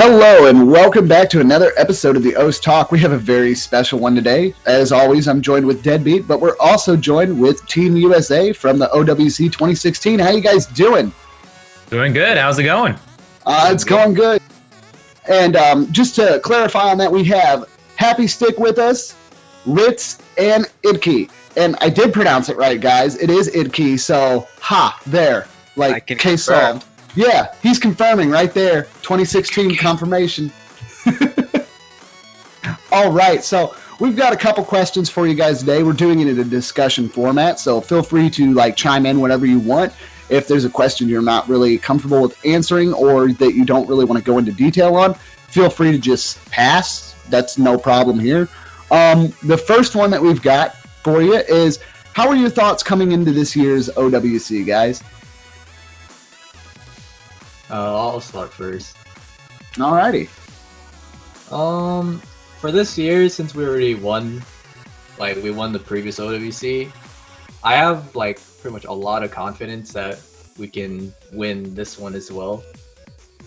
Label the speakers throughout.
Speaker 1: Hello and welcome back to another episode of the OS Talk. We have a very special one today. As always, I'm joined with Deadbeat, but we're also joined with Team USA from the OWC 2016. How you guys doing?
Speaker 2: Doing good. How's it going?
Speaker 1: It's going good. And just to clarify on that, we have Happy Stick with us, Ritz, and Idke. And I did pronounce it right, guys. It is Idke, so there. Like, case solved. Yeah, he's confirming right there. 2016 confirmation. All right, so we've got a couple questions for you guys today. We're doing it in a discussion format, so feel free to chime in whatever you want. If there's a question you're not really comfortable with answering or that you don't really want to go into detail on, feel free to just pass. That's no problem here. The first one that we've got for you is, how are your thoughts coming into this year's OWC, guys?
Speaker 3: I'll start first.
Speaker 1: Alrighty.
Speaker 3: For this year, since we already won, we won the previous OWC, I have pretty much a lot of confidence that we can win this one as well.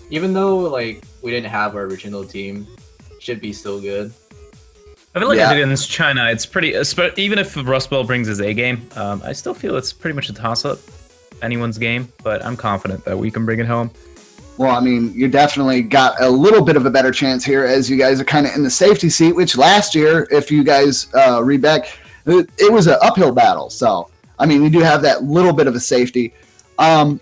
Speaker 3: Even though we didn't have our original team, should be still good.
Speaker 2: I feel like against China, it's pretty. Even if Rust Belt brings his A game, I still feel it's pretty much a toss-up, anyone's game. But I'm confident that we can bring it home.
Speaker 1: Well, I mean, you definitely got a little bit of a better chance here as you guys are kind of in the safety seat, which last year, if you guys read back, it was an uphill battle. So, I mean, you do have that little bit of a safety. Although,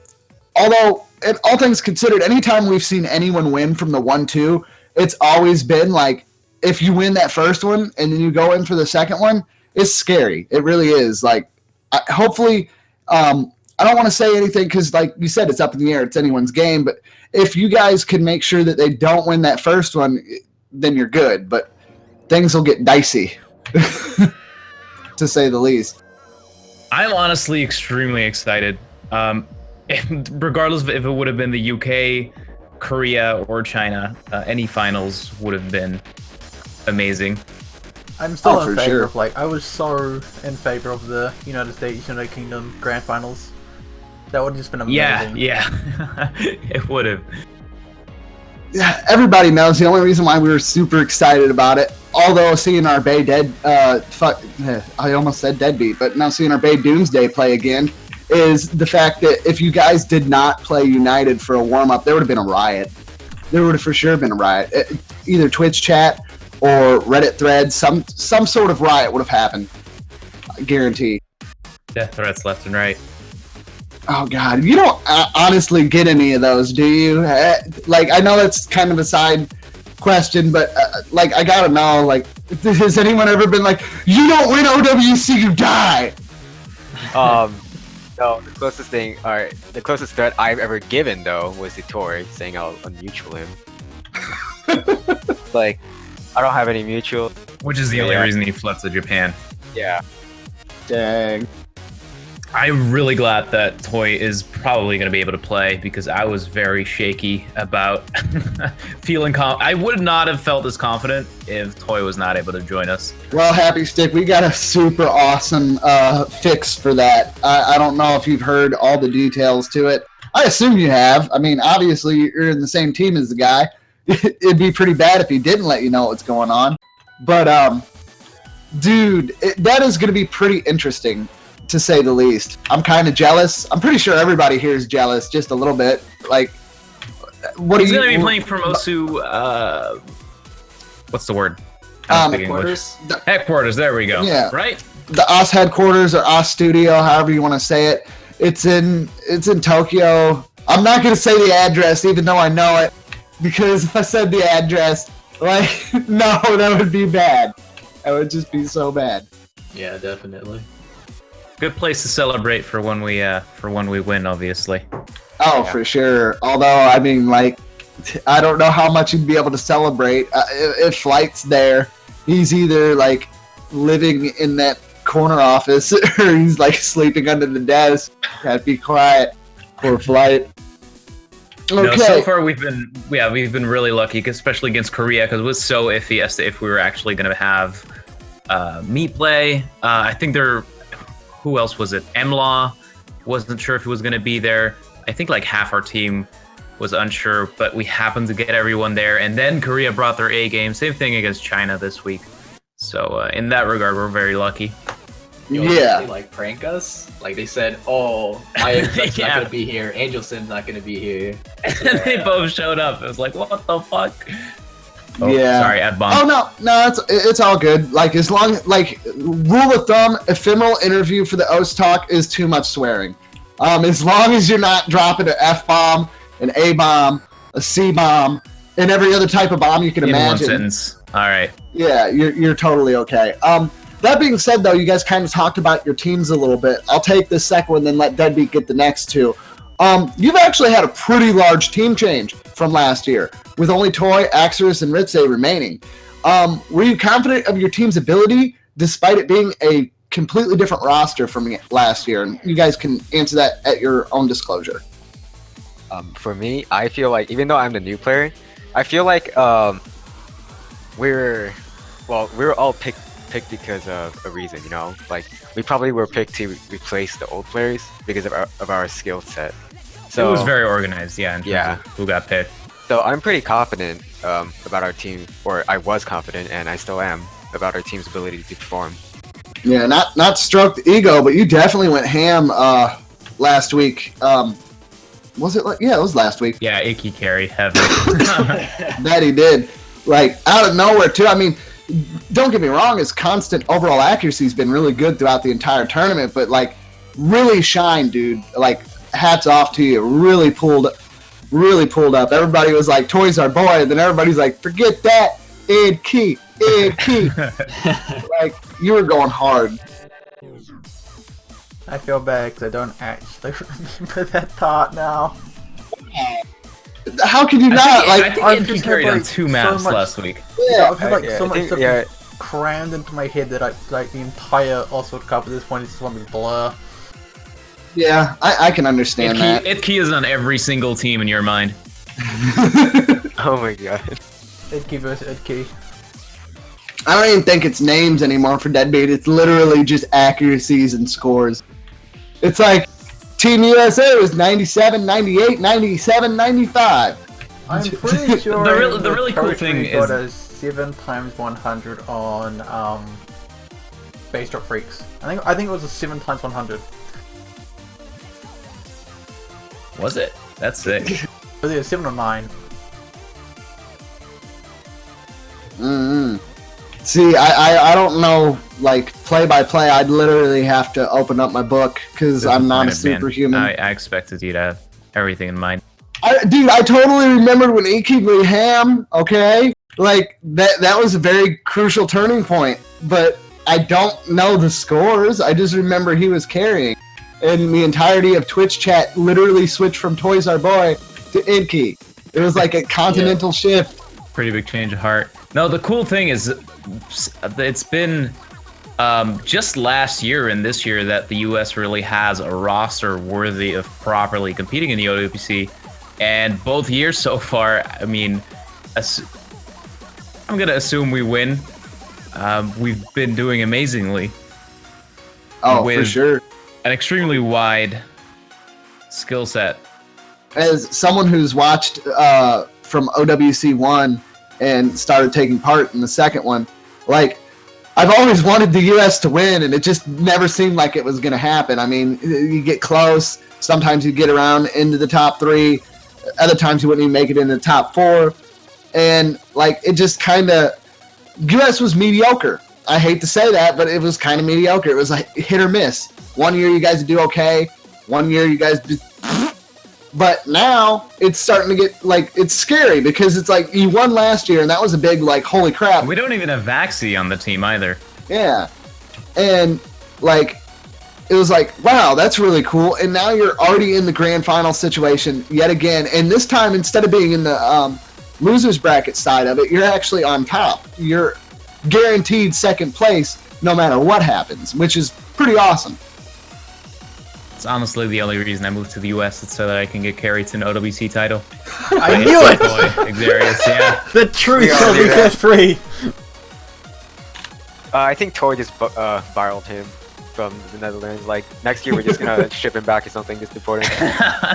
Speaker 1: all things considered, anytime we've seen anyone win from the 1-2, it's always been if you win that first one and then you go in for the second one, it's scary. It really is. Hopefully, I don't want to say anything because, like you said, it's up in the air. It's anyone's game. But if you guys can make sure that they don't win that first one, then you're good. But things will get dicey, to say the least.
Speaker 2: I'm honestly extremely excited. Regardless of if it would have been the UK, Korea, or China, any finals would have been amazing.
Speaker 4: I'm still in
Speaker 1: for
Speaker 4: favor
Speaker 1: sure.
Speaker 4: of I was so in favor of the United States, United Kingdom Grand Finals. That would have just been amazing.
Speaker 2: Yeah, it would have.
Speaker 1: Yeah, everybody knows the only reason why we were super excited about it, although seeing our Bay I almost said Deadbeat, but now seeing our Bay Doomsday play again, is the fact that if you guys did not play United for a warm-up, there would have been a riot. There would have for sure been a riot. Either Twitch chat or Reddit threads, some sort of riot would have happened. I guarantee.
Speaker 2: Death threats left and right.
Speaker 1: Oh God, you don't honestly get any of those, do you? I know that's kind of a side question, but I gotta know, has anyone ever been you don't win OWC, you die?
Speaker 5: No, the closest threat I've ever given though was to Tori, saying I'll unmutual him. I don't have any mutual.
Speaker 2: Which is the only reason he fled to Japan.
Speaker 5: Yeah.
Speaker 1: Dang.
Speaker 2: I'm really glad that Toy is probably going to be able to play because I was very shaky about feeling I would not have felt as confident if Toy was not able to join us.
Speaker 1: Well, Happy Stick, we got a super awesome fix for that. I don't know if you've heard all the details to it. I assume you have. I mean, obviously, you're in the same team as the guy. It'd be pretty bad if he didn't let you know what's going on. But, dude, that is going to be pretty interesting, to say the least. I'm kind of jealous. I'm pretty sure everybody here is jealous, just a little bit. What
Speaker 2: He's going to be playing Formosu, what's the word?
Speaker 3: Headquarters?
Speaker 2: Headquarters, there we go.
Speaker 1: Yeah.
Speaker 2: Right?
Speaker 1: The OS headquarters or OS studio, however you want to say it. It's in Tokyo. I'm not going to say the address, even though I know it, because if I said the address, no, that would be bad. That would just be so bad.
Speaker 3: Yeah, definitely.
Speaker 2: Good place to celebrate for when we win, obviously.
Speaker 1: Oh, yeah. For sure. Although, I mean, I don't know how much you'd be able to celebrate. If Flight's there, he's either, living in that corner office or he's, sleeping under the desk. Gotta be quiet. Poor Flight. Okay.
Speaker 2: No, so far we've been really lucky, especially against Korea, because it was so iffy as to if we were actually going to have meat play. I think who else was it? MLaw wasn't sure if he was going to be there. I think half our team was unsure, but we happened to get everyone there. And then Korea brought their A game. Same thing against China this week. So in that regard, we're very lucky.
Speaker 3: Yo,
Speaker 1: Yeah.
Speaker 3: They like prank us. Like they said, "Oh, Mike's
Speaker 2: Yeah.
Speaker 3: not gonna be here. Angelsen's not gonna be here."
Speaker 2: And they both showed up. It was like, what the fuck? Oh,
Speaker 1: Yeah.
Speaker 2: Sorry, ad bomb.
Speaker 1: Oh no, it's all good. Like as long like rule of thumb, ephemeral interview for the OS talk is too much swearing. As long as you're not dropping an F bomb, an A bomb, a C bomb, and every other type of bomb you can
Speaker 2: In one
Speaker 1: imagine.
Speaker 2: sentence. All right.
Speaker 1: Yeah, you're totally okay. That being said, though, you guys kind of talked about your teams a little bit. I'll take this second one, then let Deadbeat get the next two. You've actually had a pretty large team change from last year, with only Toy, Axorus, and Ritze remaining. Were you confident of your team's ability, despite it being a completely different roster from last year? And you guys can answer that at your own disclosure.
Speaker 5: For me, I feel like even though I'm the new player, I feel like we were all picked because of a reason, you know. Like we probably were picked to replace the old players because of our skill set. So
Speaker 2: it was very organized, yeah. In terms
Speaker 5: Yeah.
Speaker 2: of who got picked?
Speaker 5: So I'm pretty confident about our team, or I was confident, and I still am about our team's ability to perform.
Speaker 1: Yeah, not stroke the ego, but you definitely went ham last week. Was it? Yeah, it was last week.
Speaker 2: Yeah, Icky carry heavy.
Speaker 1: That he did, like out of nowhere too. I mean, don't get me wrong, his constant overall accuracy has been really good throughout the entire tournament, but like really shine, dude. Like hats off to you. Really pulled up. Everybody was like, "Toy's our boy," and then everybody's like, "Forget that, Ed Key." Like you were going hard.
Speaker 4: I feel bad because I don't actually remember that part now.
Speaker 1: How could you not?
Speaker 2: I think
Speaker 4: I've
Speaker 2: Icky
Speaker 4: just
Speaker 2: carried
Speaker 4: had,
Speaker 2: on
Speaker 4: like,
Speaker 2: 2
Speaker 4: so
Speaker 2: maps
Speaker 4: much-
Speaker 2: last week.
Speaker 1: Yeah,
Speaker 4: I've had like
Speaker 5: Yeah,
Speaker 4: so
Speaker 5: I
Speaker 4: much
Speaker 5: think-
Speaker 4: stuff
Speaker 5: yeah.
Speaker 4: crammed into my head that like the entire Oswald Cup at this point is just one big blur.
Speaker 1: yeah, I can understand that.
Speaker 2: Itky is on every single team in your mind.
Speaker 5: Oh my god.
Speaker 4: Idkey versus Idkey.
Speaker 1: I don't even think it's names anymore for Deadbeat. It's literally just accuracies and scores. It's like Team USA was 97, 98, 97, 95.
Speaker 4: I'm pretty sure
Speaker 2: the really cool thing
Speaker 4: got
Speaker 2: is-
Speaker 4: a 7x100 on Base Drop Freaks. I think it was a 7x100.
Speaker 2: Was it? That's sick.
Speaker 4: Was it a 7 or 9?
Speaker 1: Mm-hmm. See, I don't know, like, play-by-play. I'd literally have to open up my book, because I'm not a
Speaker 2: Disappointed, man.
Speaker 1: superhuman.
Speaker 2: I expected you to have everything in mind.
Speaker 1: Dude, I totally remembered when Iki went ham, okay? Like, that was a very crucial turning point, but I don't know the scores. I just remember he was carrying. And the entirety of Twitch chat literally switched from Toys Our Boy to Idkey. It was like a continental shift.
Speaker 2: Pretty big change of heart. No, the cool thing is, it's been just last year and this year that the U.S. really has a roster worthy of properly competing in the OWC. And both years so far, I mean, I'm going to assume we win. We've been doing amazingly.
Speaker 1: Oh, for
Speaker 2: With-
Speaker 1: sure.
Speaker 2: An extremely wide skill set.
Speaker 1: As someone who's watched from OWC 1 and started taking part in the second one, like, I've always wanted the U.S. to win, and it just never seemed like it was going to happen. I mean, you get close. Sometimes you get around into the top 3. Other times you wouldn't even make it into the top 4. And, like, it just kind of... U.S. was mediocre. I hate to say that, but it was kind of mediocre. It was like hit or miss. One year you guys do okay. One year you guys just... But now it's starting to get, like, it's scary because it's like you won last year and that was a big, like, holy crap.
Speaker 2: We don't even have Vaxi on the team either.
Speaker 1: Yeah. And, like, it was like, wow, that's really cool. And now you're already in the grand final situation yet again. And this time, instead of being in the losers bracket side of it, you're actually on top. You're guaranteed second place no matter what happens, which is pretty awesome.
Speaker 2: It's honestly the only reason I moved to the US. It's so that I can get carried to an OWC title.
Speaker 4: I knew it!
Speaker 2: Boy, Xarius, yeah.
Speaker 4: The truth
Speaker 5: We all
Speaker 4: shall
Speaker 5: knew
Speaker 4: be
Speaker 5: that.
Speaker 4: set free!
Speaker 5: I think Toy just borrowed him from the Netherlands. Like next year, we're just gonna ship him back or something. Just deport him.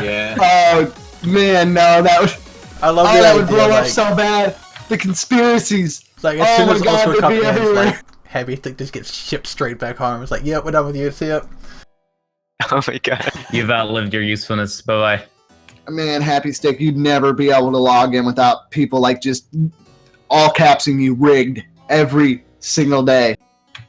Speaker 3: Yeah.
Speaker 1: Man, no, that would.
Speaker 4: I love
Speaker 1: Oh,
Speaker 4: the
Speaker 1: that would
Speaker 4: idea,
Speaker 1: blow up
Speaker 4: like,
Speaker 1: so bad. The conspiracies.
Speaker 4: it's like as
Speaker 1: Oh
Speaker 4: soon
Speaker 1: my
Speaker 4: as
Speaker 1: God,
Speaker 4: Ultra
Speaker 1: they'd
Speaker 4: Cup
Speaker 1: be
Speaker 4: ends,
Speaker 1: everywhere.
Speaker 4: like Heavy just gets shipped straight back home. It's like, yep, we're done with you. See ya.
Speaker 5: Oh my god.
Speaker 2: You've outlived your usefulness. Bye bye.
Speaker 1: Man, Happy Stick, you'd never be able to log in without people like just all capsing you rigged every single day.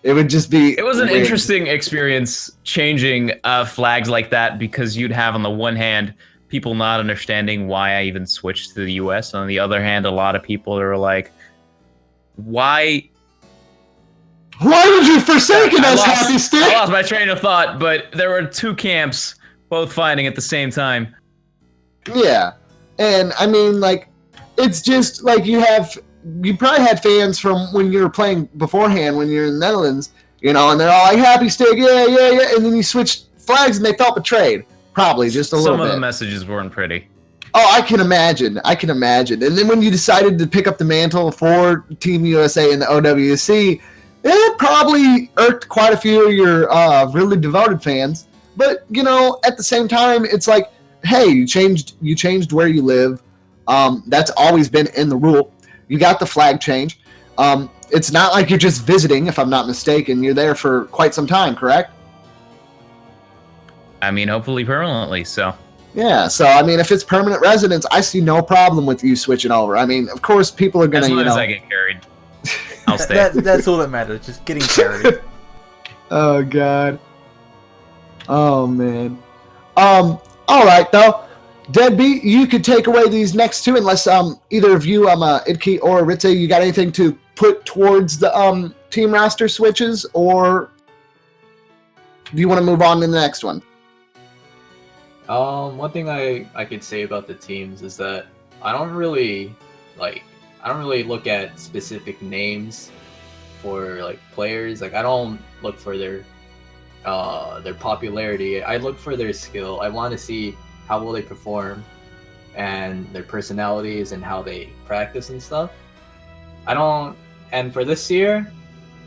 Speaker 1: It would just be.
Speaker 2: It was an
Speaker 1: rigged.
Speaker 2: interesting experience changing flags like that because you'd have on the one hand people not understanding why I even switched to the US. On the other hand, a lot of people are like, why?
Speaker 1: Why did you forsaken
Speaker 2: I
Speaker 1: us,
Speaker 2: lost-
Speaker 1: Happy Stick?
Speaker 2: I lost my train of thought, but there were two camps both fighting at the same time.
Speaker 1: Yeah, and I mean, like, it's just like you probably had fans from when you were playing beforehand when you're in the Netherlands, you know, and they're all like, Happy Stick, yeah, and then you switched flags and they felt betrayed. Probably just a little
Speaker 2: Some of
Speaker 1: bit.
Speaker 2: the messages weren't pretty.
Speaker 1: Oh, I can imagine. And then when you decided to pick up the mantle for Team USA and the OWC, it probably irked quite a few of your really devoted fans. But, you know, at the same time, it's like, hey, you changed where you live. That's always been in the rule. You got the flag change. It's not like you're just visiting, if I'm not mistaken. You're there for quite some time, correct?
Speaker 2: I mean, hopefully permanently, so.
Speaker 1: Yeah, so I mean, if it's permanent residence, I see no problem with you switching over. I mean, of course, people are gonna,
Speaker 2: As long
Speaker 1: you
Speaker 2: as
Speaker 1: know.
Speaker 2: I get carried, I'll stay.
Speaker 4: That's all that matters. Just getting carried.
Speaker 1: Oh God. Oh man. All right though. Deadbeat, you could take away these next two unless either of you, Idki or Ritze, you got anything to put towards the team roster switches, or do you want to move on to the next one?
Speaker 3: One thing I could say about the teams is that I don't really look at specific names for like players. Like I don't look for their popularity. I look for their skill. I want to see how will they perform and their personalities and how they practice and stuff. And for this year,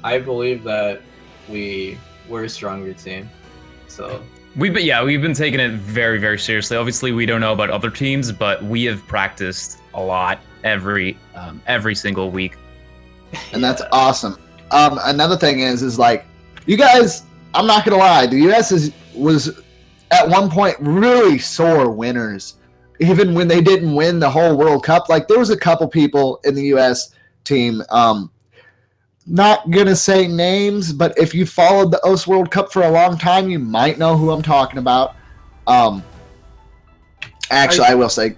Speaker 3: I believe that we're a stronger team. So
Speaker 2: We've been taking it very, very seriously. Obviously, we don't know about other teams, but we have practiced a lot every single week.
Speaker 1: And that's awesome. Another thing is like, you guys, I'm not gonna lie, the US was at one point really sore winners. Even when they didn't win the whole World Cup, like there was a couple people in the US team, not gonna say names, but if you followed the OS World Cup for a long time, you might know who I'm talking about. Actually, I will say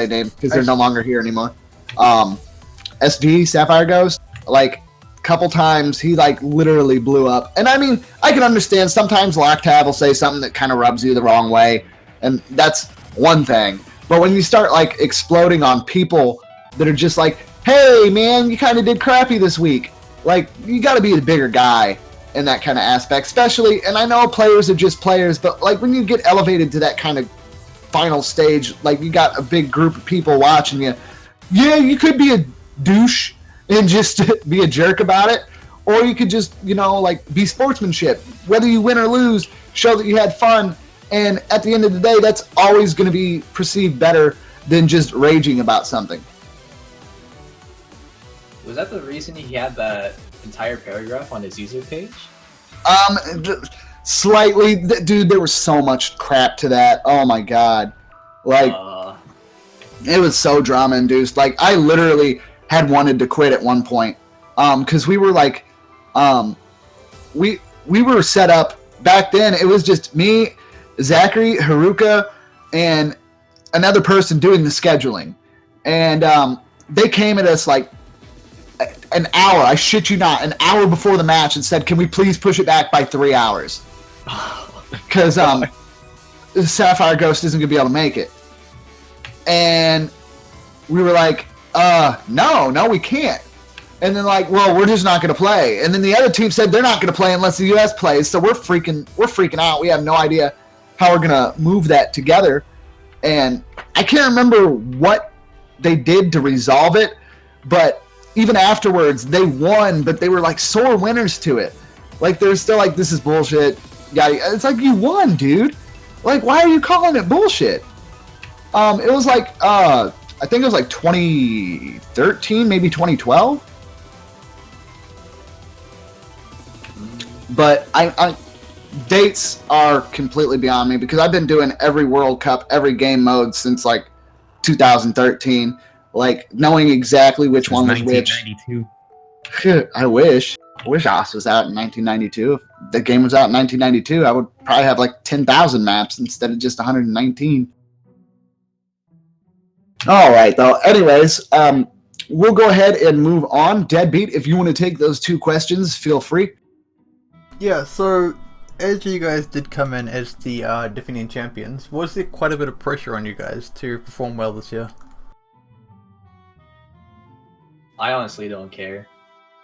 Speaker 1: names because they're no longer here anymore. SG Sapphire Ghost, like a couple times he like literally blew up. And I mean, I can understand sometimes Lactab will say something that kind of rubs you the wrong way, and that's one thing. But when you start like exploding on people that are just like, hey man, you kind of did crappy this week. Like, you got to be a bigger guy in that kind of aspect, especially, and I know players are just players, but like when you get elevated to that kind of final stage, like you got a big group of people watching you, yeah, you could be a douche and just be a jerk about it, or you could just, you know, like be sportsmanship. Whether you win or lose, show that you had fun, and at the end of the day, that's always going to be perceived better than just raging about something.
Speaker 3: was that the reason he had that entire paragraph on his user page?
Speaker 1: Slightly, dude. There was so much crap to that. Oh my god, like it was so drama induced. Like I literally had wanted to quit at one point, because we were like, we were set up back then. It was just me, Zachary, Haruka, and another person doing the scheduling, and they came at us like an hour, I shit you not, an hour before the match and said, can we please push it back by 3 hours? Because Sapphire Ghost isn't going to be able to make it. And we were like, no, we can't. And then like, well, we're just not going to play. And then the other team said they're not going to play unless the US plays. So we're freaking out. We have no idea how we're going to move that together. And I can't remember what they did to resolve it, but even afterwards, they won, but they were like sore winners to it. Like they're still like, this is bullshit. Yeah, it's like you won, dude. Like, why are you calling it bullshit? It was like I think it was like 2013, maybe 2012. But I dates are completely beyond me because I've been doing every World Cup, every game mode since like 2013. Like knowing exactly which one was which.
Speaker 2: 1992.
Speaker 1: I wish OS was out in 1992. If the game was out in 1992, I would probably have like 10,000 maps instead of just 119. All right, though. Anyways, we'll go ahead and move on. Deadbeat, if you want to take those two questions, feel free.
Speaker 4: Yeah, so as you guys did come in as the defending champions, was there quite a bit of pressure on you guys to perform well this year?
Speaker 3: I honestly don't care.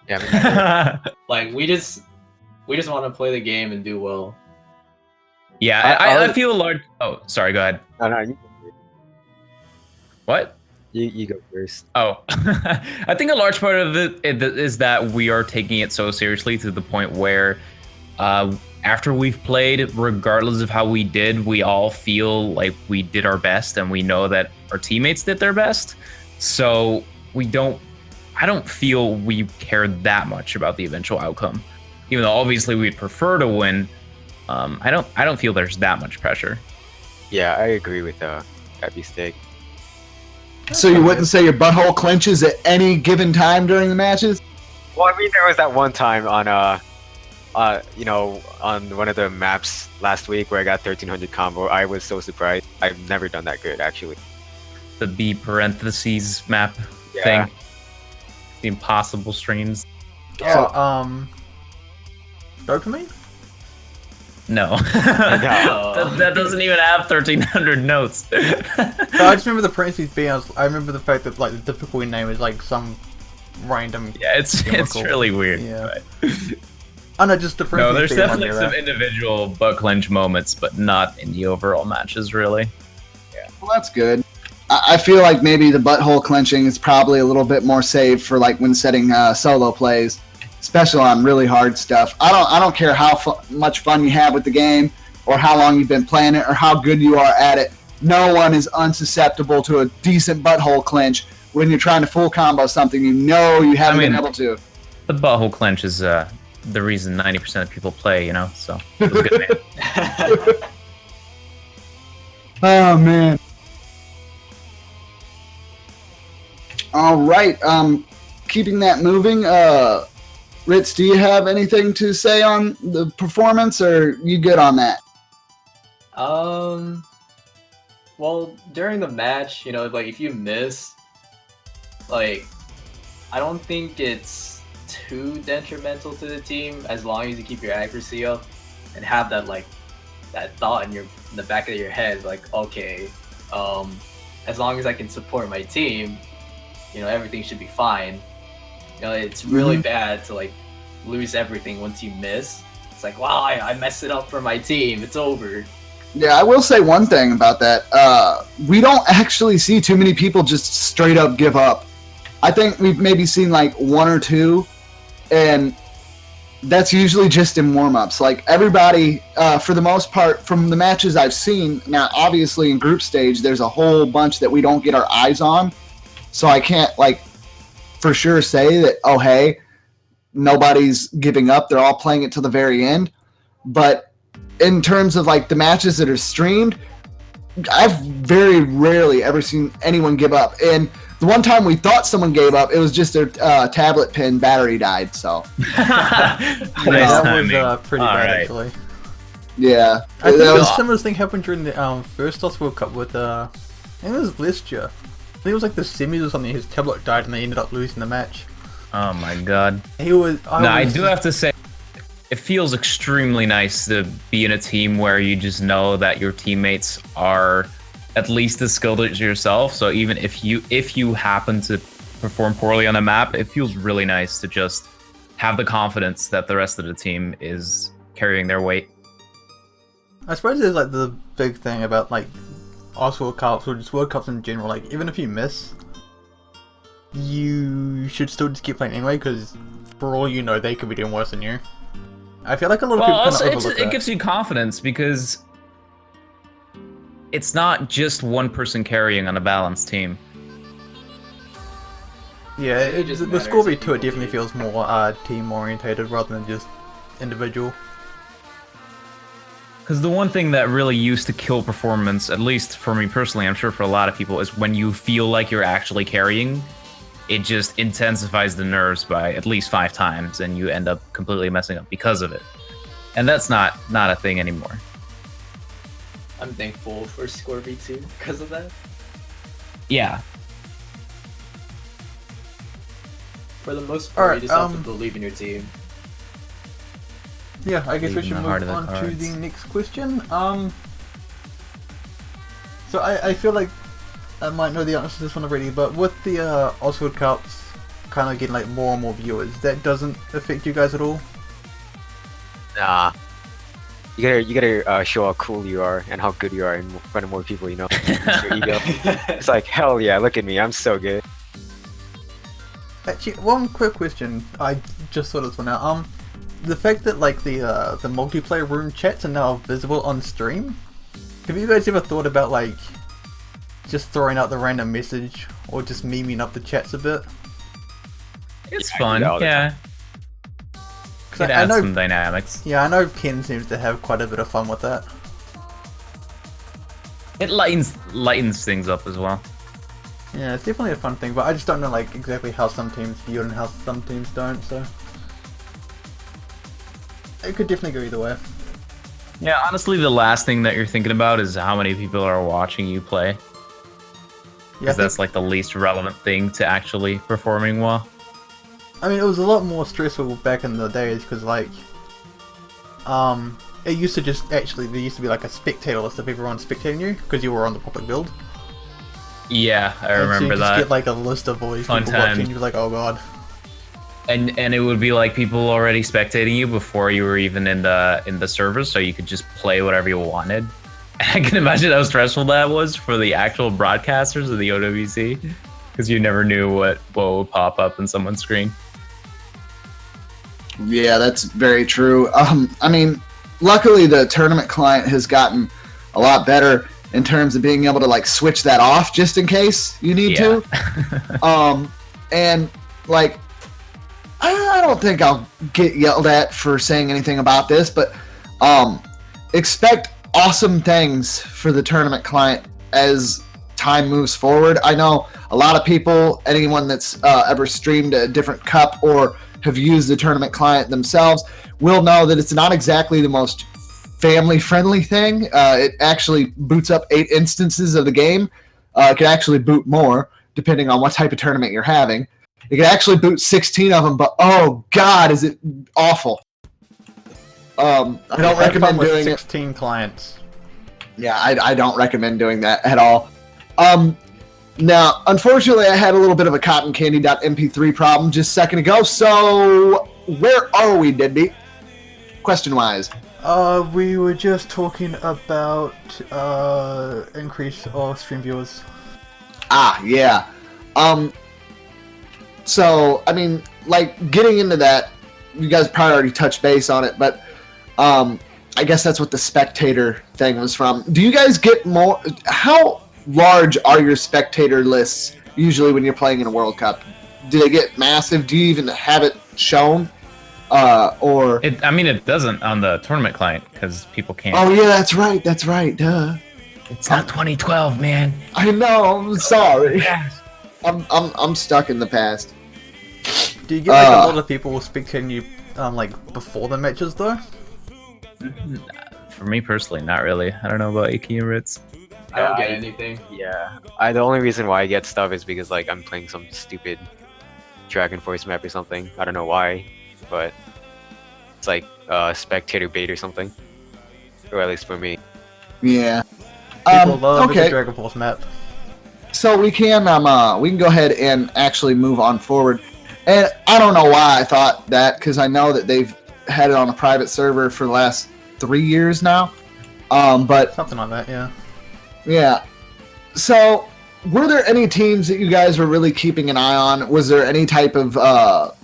Speaker 5: Yeah,
Speaker 3: Like we just want to play the game and do well.
Speaker 2: Yeah, I feel a large. Oh, sorry. Go ahead.
Speaker 5: no, you,
Speaker 2: What?
Speaker 5: you go first.
Speaker 2: Oh, I think a large part of it is that we are taking it so seriously to the point where, after we've played, regardless of how we did, we all feel like we did our best, and we know that our teammates did their best. So I don't feel we care that much about the eventual outcome, even though obviously we'd prefer to win. I don't feel there's that much pressure.
Speaker 5: Yeah, I agree with Happy Steak.
Speaker 1: So you wouldn't say your butthole clenches at any given time during the matches?
Speaker 5: Well, I mean, there was that one time on on one of the maps last week where I got 1300 combo. I was so surprised. I've never done that good, actually.
Speaker 2: The B parentheses map
Speaker 5: Yeah.
Speaker 2: thing, the impossible streams.
Speaker 4: Oh, Dopamine?
Speaker 2: No,
Speaker 3: No.
Speaker 2: that doesn't even have 1300 notes.
Speaker 4: So I just remember the parentheses being, I remember the fact that like the difficulty name is like some random.
Speaker 2: Yeah, it's
Speaker 4: chemical.
Speaker 2: really weird.
Speaker 4: Yeah.
Speaker 2: but-
Speaker 4: Oh no, just the
Speaker 2: No,
Speaker 4: parentheses
Speaker 2: there's
Speaker 4: being on
Speaker 2: definitely
Speaker 4: there,
Speaker 2: some individual butt clench moments, but not in the overall matches, really.
Speaker 1: Well, that's good. I feel like maybe the butthole clenching is probably a little bit more safe for like when setting solo plays, especially on really hard stuff. I don't care how much fun you have with the game, or how long you've been playing it, or how good you are at it. No one is unsusceptible to a decent butthole clench when you're trying to full combo something you know you haven't been able to.
Speaker 2: The butthole clench is the reason 90% of people play, so it was a good man.
Speaker 1: Oh man. All right. Keeping that moving. Ritz, do you have anything to say on the performance, or you good on that?
Speaker 3: Well, during the match, like if you miss, like, I don't think it's too detrimental to the team as long as you keep your accuracy up and have that that thought in the back of your head, like, okay, as long as I can support my team, everything should be fine. It's really bad to lose everything once you miss. It's like, wow, I messed it up for my team. It's over.
Speaker 1: Yeah, I will say one thing about that. We don't actually see too many people just straight up give up. I think we've maybe seen one or two, and that's usually just in warm-ups. Everybody, for the most part, from the matches I've seen, now obviously in group stage, there's a whole bunch that we don't get our eyes on. So I can't for sure say that, oh, hey, nobody's giving up. They're all playing it to the very end. But in terms of the matches that are streamed, I've very rarely ever seen anyone give up. And the one time we thought someone gave up, it was just their tablet pin battery died. So
Speaker 2: Nice
Speaker 4: that
Speaker 2: timing.
Speaker 4: was pretty
Speaker 2: All
Speaker 4: bad
Speaker 2: right.
Speaker 4: actually.
Speaker 1: yeah,
Speaker 4: I think
Speaker 1: that
Speaker 4: a
Speaker 1: was,
Speaker 4: similar thing happened during the first Lost World Cup with I think it was Listia. I think it was the semis or something. His tablet died and they ended up losing the match.
Speaker 2: Oh my god.
Speaker 4: I
Speaker 2: do have to say, it feels extremely nice to be in a team where you just know that your teammates are at least as skilled as yourself. So even if you happen to perform poorly on a map, it feels really nice to just have the confidence that the rest of the team is carrying their weight.
Speaker 4: I suppose there's the big thing about Lost World Cups or just World Cups in general. Even if you miss, you should still just keep playing anyway, because for all you know, they could be doing worse than you. I feel like a lot of people kind of overlook that.
Speaker 2: It gives you confidence because it's not just one person carrying on a balanced team.
Speaker 4: Yeah,
Speaker 3: It just
Speaker 4: with
Speaker 3: matters
Speaker 4: Scorby
Speaker 3: if
Speaker 4: 2 it
Speaker 3: people
Speaker 4: definitely
Speaker 3: do.
Speaker 4: feels more team orientated rather than just individual.
Speaker 2: Because the one thing that really used to kill performance, at least for me personally, I'm sure for a lot of people, is when you feel like you're actually carrying, it just intensifies the nerves by at least 5 times, and you end up completely messing up because of it. And that's not a thing anymore.
Speaker 3: I'm thankful for Scorby 2 because of that.
Speaker 2: Yeah.
Speaker 3: For the most part,
Speaker 4: Alright,
Speaker 3: you just have to believe in your team.
Speaker 4: Yeah, I guess we
Speaker 2: Leaving
Speaker 4: should
Speaker 2: the heart
Speaker 4: move
Speaker 2: of the
Speaker 4: on to
Speaker 2: cards.
Speaker 4: the next question. So I feel like I might know the answer to this one already, but with the Oswald Cups kind of getting like more and more viewers, that doesn't affect you guys at all?
Speaker 5: Nah. You gotta show how cool you are and how good you are in front of more people, you know? Boost your ego. It's like, hell yeah, look at me, I'm so good.
Speaker 4: Actually, one quick question. I just thought of this one out. The fact that like the multiplayer room chats are now visible on stream. Have you guys ever thought about like just throwing out the random message or just memeing up the chats a bit?
Speaker 2: It's
Speaker 5: Yeah, I do
Speaker 2: fun,
Speaker 5: that all the
Speaker 2: yeah.
Speaker 5: time.
Speaker 4: 'Cause
Speaker 2: It
Speaker 4: I
Speaker 2: adds
Speaker 4: know,
Speaker 2: some dynamics.
Speaker 4: yeah, I know Ken seems to have quite a bit of fun with that.
Speaker 2: It lightens things up as well.
Speaker 4: Yeah, it's definitely a fun thing, but I just don't know like exactly how some teams view it and how some teams don't. So it could definitely go either way.
Speaker 2: Yeah, honestly, the last thing that you're thinking about is how many people are watching you play.
Speaker 4: Yeah, I
Speaker 2: Because that's like the least relevant thing to actually performing well.
Speaker 4: I mean, it was a lot more stressful back in the days because, like, it used to just actually there used to be like a spectator list of everyone spectating you because you were on the public build.
Speaker 2: Yeah, I
Speaker 4: And so
Speaker 2: remember
Speaker 4: you just
Speaker 2: that.
Speaker 4: get like a list of all these
Speaker 2: Fun
Speaker 4: people
Speaker 2: time.
Speaker 4: watching. You're like, oh god.
Speaker 2: And it would be like people already spectating you before you were even in the servers, so you could just play whatever you wanted. I can imagine how stressful that was for the actual broadcasters of the OWC, because you never knew what would pop up in someone's screen.
Speaker 1: Yeah, that's very true. I mean, luckily the tournament client has gotten a lot better in terms of being able to like switch that off just in case you need
Speaker 2: Yeah.
Speaker 1: to. And like, I don't think I'll get yelled at for saying anything about this, but expect awesome things for the tournament client as time moves forward. I know a lot of people, anyone that's ever streamed a different cup or have used the tournament client themselves, will know that it's not exactly the most family-friendly thing. It actually boots up 8 instances of the game. It can actually boot more, depending on what type of tournament you're having. It can actually boot 16 of them, but oh god, is it awful. I don't
Speaker 4: Have fun
Speaker 1: recommend
Speaker 4: with
Speaker 1: doing it.
Speaker 4: 16 clients.
Speaker 1: Yeah, I don't recommend doing that at all. Now, unfortunately, I had a little bit of a cottoncandy.mp3 problem just a second ago, so where are we, Deadbeat? Question-wise.
Speaker 4: We were just talking about increase of stream viewers.
Speaker 1: Ah, yeah. So, I mean, like, getting into that, you guys probably already touched base on it, but I guess that's what the spectator thing was from. Do you guys get more... How large are your spectator lists usually when you're playing in a World Cup? Do they get massive? Do you even have it shown? Or...
Speaker 2: I mean, it doesn't on the tournament client because people can't.
Speaker 1: Oh, yeah, that's right, duh.
Speaker 2: It's not 2012, man.
Speaker 1: I know, I'm sorry. I'm stuck in the past.
Speaker 4: Do you get like a lot of people spectating you like before the matches though?
Speaker 2: For me personally, not really. I don't know about Iki and Ritz.
Speaker 3: I don't get
Speaker 5: I-
Speaker 3: anything.
Speaker 5: Yeah. The only reason why I get stuff is because like I'm playing some stupid Dragon Force map or something. I don't know why, but it's like spectator bait or something. Or at least for me.
Speaker 1: Yeah.
Speaker 4: People love a
Speaker 1: okay.
Speaker 4: good Dragon Force map.
Speaker 1: So we can go ahead and actually move on forward. And I don't know why I thought that, because I know that they've had it on a private server for the last 3 years now. But
Speaker 4: Something like that, yeah.
Speaker 1: yeah. So were there any teams that you guys were really keeping an eye on? Was there any type of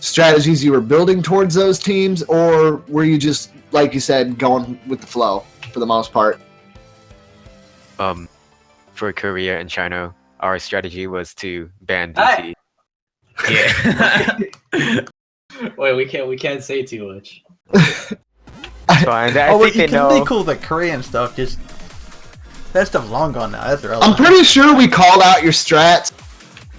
Speaker 1: strategies you were building towards those teams, or were you just, like you said, going with the flow for the most part?
Speaker 5: for Korea and China, our strategy was to ban DT.
Speaker 2: Yeah.
Speaker 3: Wait, we can't say too much.
Speaker 5: It's fine. I
Speaker 4: Oh, wait,
Speaker 5: think
Speaker 4: you
Speaker 5: they
Speaker 4: can
Speaker 5: know.
Speaker 4: be cool the Korean stuff. Just that stuff's long gone now. That's irrelevant.
Speaker 1: I'm pretty sure we called out your strats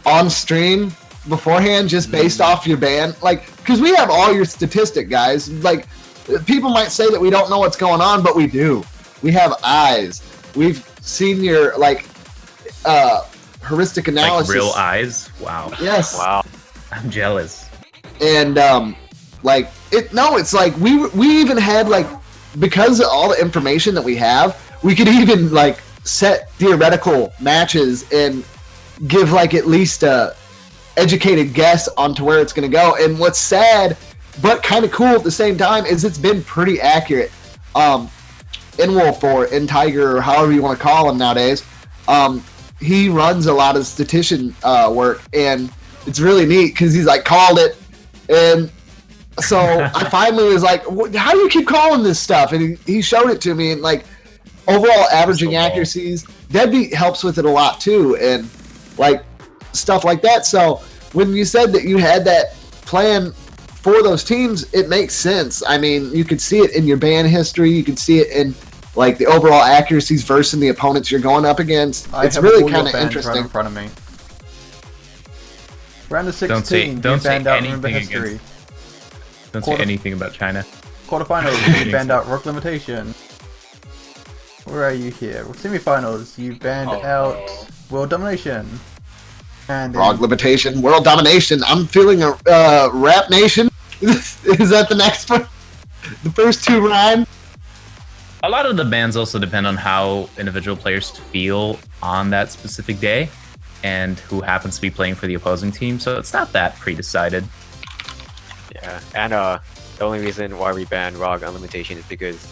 Speaker 1: on stream beforehand, just based off your ban. Like, because we have all your statistic, guys. Like, people might say that we don't know what's going on, but we do. We have eyes. We've seen your heuristic
Speaker 2: Like
Speaker 1: analysis.
Speaker 2: real eyes. Wow.
Speaker 1: Yes.
Speaker 5: Wow.
Speaker 2: I'm jealous.
Speaker 1: And like it. No, it's like we even had like, because of all the information that we have, we could even like set theoretical matches and give like at least a educated guess onto where it's going to go. And what's sad but kind of cool at the same time is it's been pretty accurate. In Wolf or in Tiger or however you want to call him nowadays, he runs a lot of statistician work, and it's really neat because he's like called it. And so I finally was like, how do you keep calling this stuff? And he showed it to me, and like overall averaging
Speaker 2: So cool.
Speaker 1: accuracies, Deadbeat helps with it a lot too, and like stuff like that. So when you said that you had that plan for those teams, it makes sense. I mean, you could see it in your ban history. You could see it in like the overall accuracies versus the opponents you're going up against.
Speaker 4: I
Speaker 1: It's
Speaker 4: have
Speaker 1: really
Speaker 4: all your
Speaker 1: kind of
Speaker 4: bans
Speaker 1: interesting.
Speaker 4: right in front of me. Round of 16,
Speaker 2: Don't say-
Speaker 4: you
Speaker 2: don't say
Speaker 4: banned out Remember
Speaker 2: anything
Speaker 4: History.
Speaker 2: Don't
Speaker 4: Quarter-
Speaker 2: say anything about China.
Speaker 4: Quarterfinals, you banned out Rock Limitation. Where are you here? Semifinals, you banned
Speaker 3: Oh,
Speaker 4: out
Speaker 3: no.
Speaker 4: World Domination. And then
Speaker 1: Frog limitation, world domination. I'm feeling a rap nation. Is that the next one? The first two rhyme.
Speaker 2: A lot of the bans also depend on how individual players feel on that specific day and who happens to be playing for the opposing team. So it's not that pre-decided.
Speaker 5: Yeah, and the only reason why we banned ROG Unlimitation is because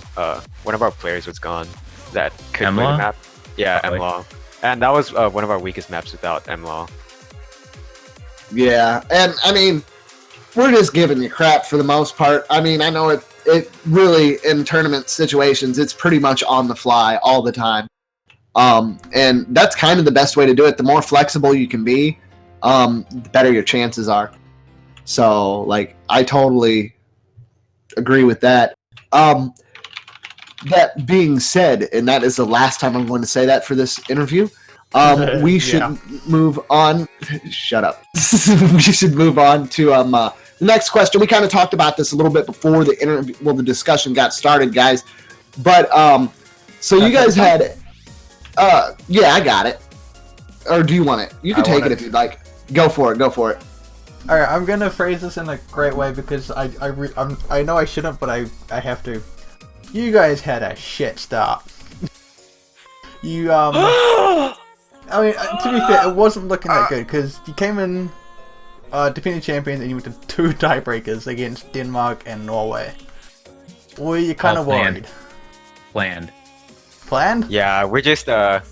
Speaker 5: one of our players was gone that could play the
Speaker 2: MLaw?
Speaker 5: map. Yeah,
Speaker 2: Probably.
Speaker 5: MLaw. And that was one of our weakest maps without MLaw.
Speaker 1: Yeah, and I mean, we're just giving you crap for the most part. I mean, I know it really, in tournament situations, it's pretty much on the fly all the time. And that's kind of the best way to do it. The more flexible you can be, the better your chances are. So, like, I totally agree with that. That being said, and that is the last time I'm going to say that for this interview, we should
Speaker 4: Yeah.
Speaker 1: move on. Shut up. We should move on to the next question. We kind of talked about this a little bit before the interview. Well, the discussion got started, guys. But so you guys had, yeah, I got it. Or do you want it? You can
Speaker 4: I
Speaker 1: take
Speaker 4: want
Speaker 1: it
Speaker 4: it.
Speaker 1: if you'd like. Go for it. Go for it.
Speaker 4: Alright, I'm gonna phrase this in a great way because I know I shouldn't, but I have to. You guys had a shit start. You I mean, to be fair, it wasn't looking that good because you came in defending champions and you went to 2 tiebreakers against Denmark and Norway. Were you kind of
Speaker 2: All planned.
Speaker 4: worried?
Speaker 2: Planned.
Speaker 4: Planned?
Speaker 5: Yeah, we're just trying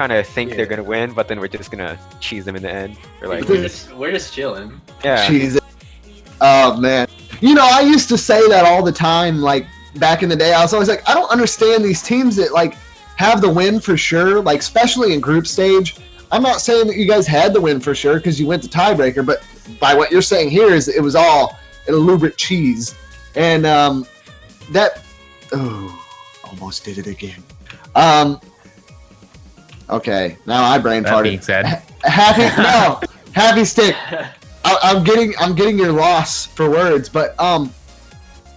Speaker 5: to think they're gonna win, but then we're just gonna cheese them in the end. We're like,
Speaker 3: We're just chilling.
Speaker 5: yeah,
Speaker 1: Jeez. Oh man. You know, I used to say that all the time, like back in the day. I was always like, I don't understand these teams that like have the win for sure, like especially in group stage. I'm not saying that you guys had the win for sure because you went to tiebreaker, but by what you're saying here is it was all an elaborate cheese. And that almost did it again. Okay, now I brain
Speaker 2: That being
Speaker 1: farted.
Speaker 2: said,
Speaker 1: Happy stick. I'm getting your loss for words, but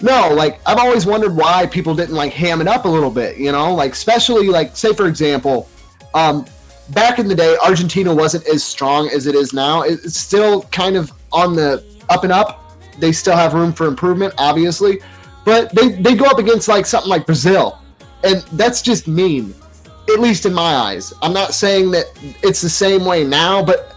Speaker 1: no, like I've always wondered why people didn't like ham it up a little bit, you know, like especially like say for example, back in the day Argentina wasn't as strong as it is now. It's still kind of on the up and up. They still have room for improvement, obviously, but they go up against like something like Brazil, and that's just mean, at least in my eyes. I'm not saying that it's the same way now, but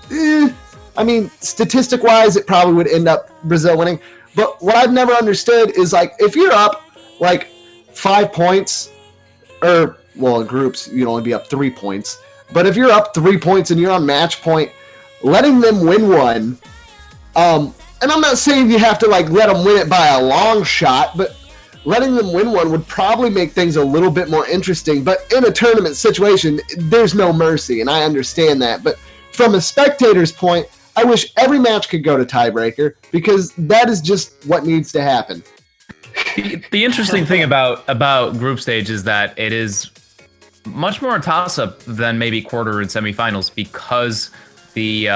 Speaker 1: I mean, statistic-wise, it probably would end up Brazil winning. But what I've never understood is, like, if you're up, like, 5 points, or, well, in groups, you'd only be up 3 points. But if you're up 3 points and you're on match point, letting them win one, and I'm not saying you have to, like, let them win it by a long shot, but letting them win one would probably make things a little bit more interesting. But in a tournament situation, there's no mercy, and I understand that. But from a spectator's point, I wish every match could go to tiebreaker, because that is just what needs to happen.
Speaker 2: The interesting thing about group stage is that it is much more a toss-up than maybe quarter and semifinals, because the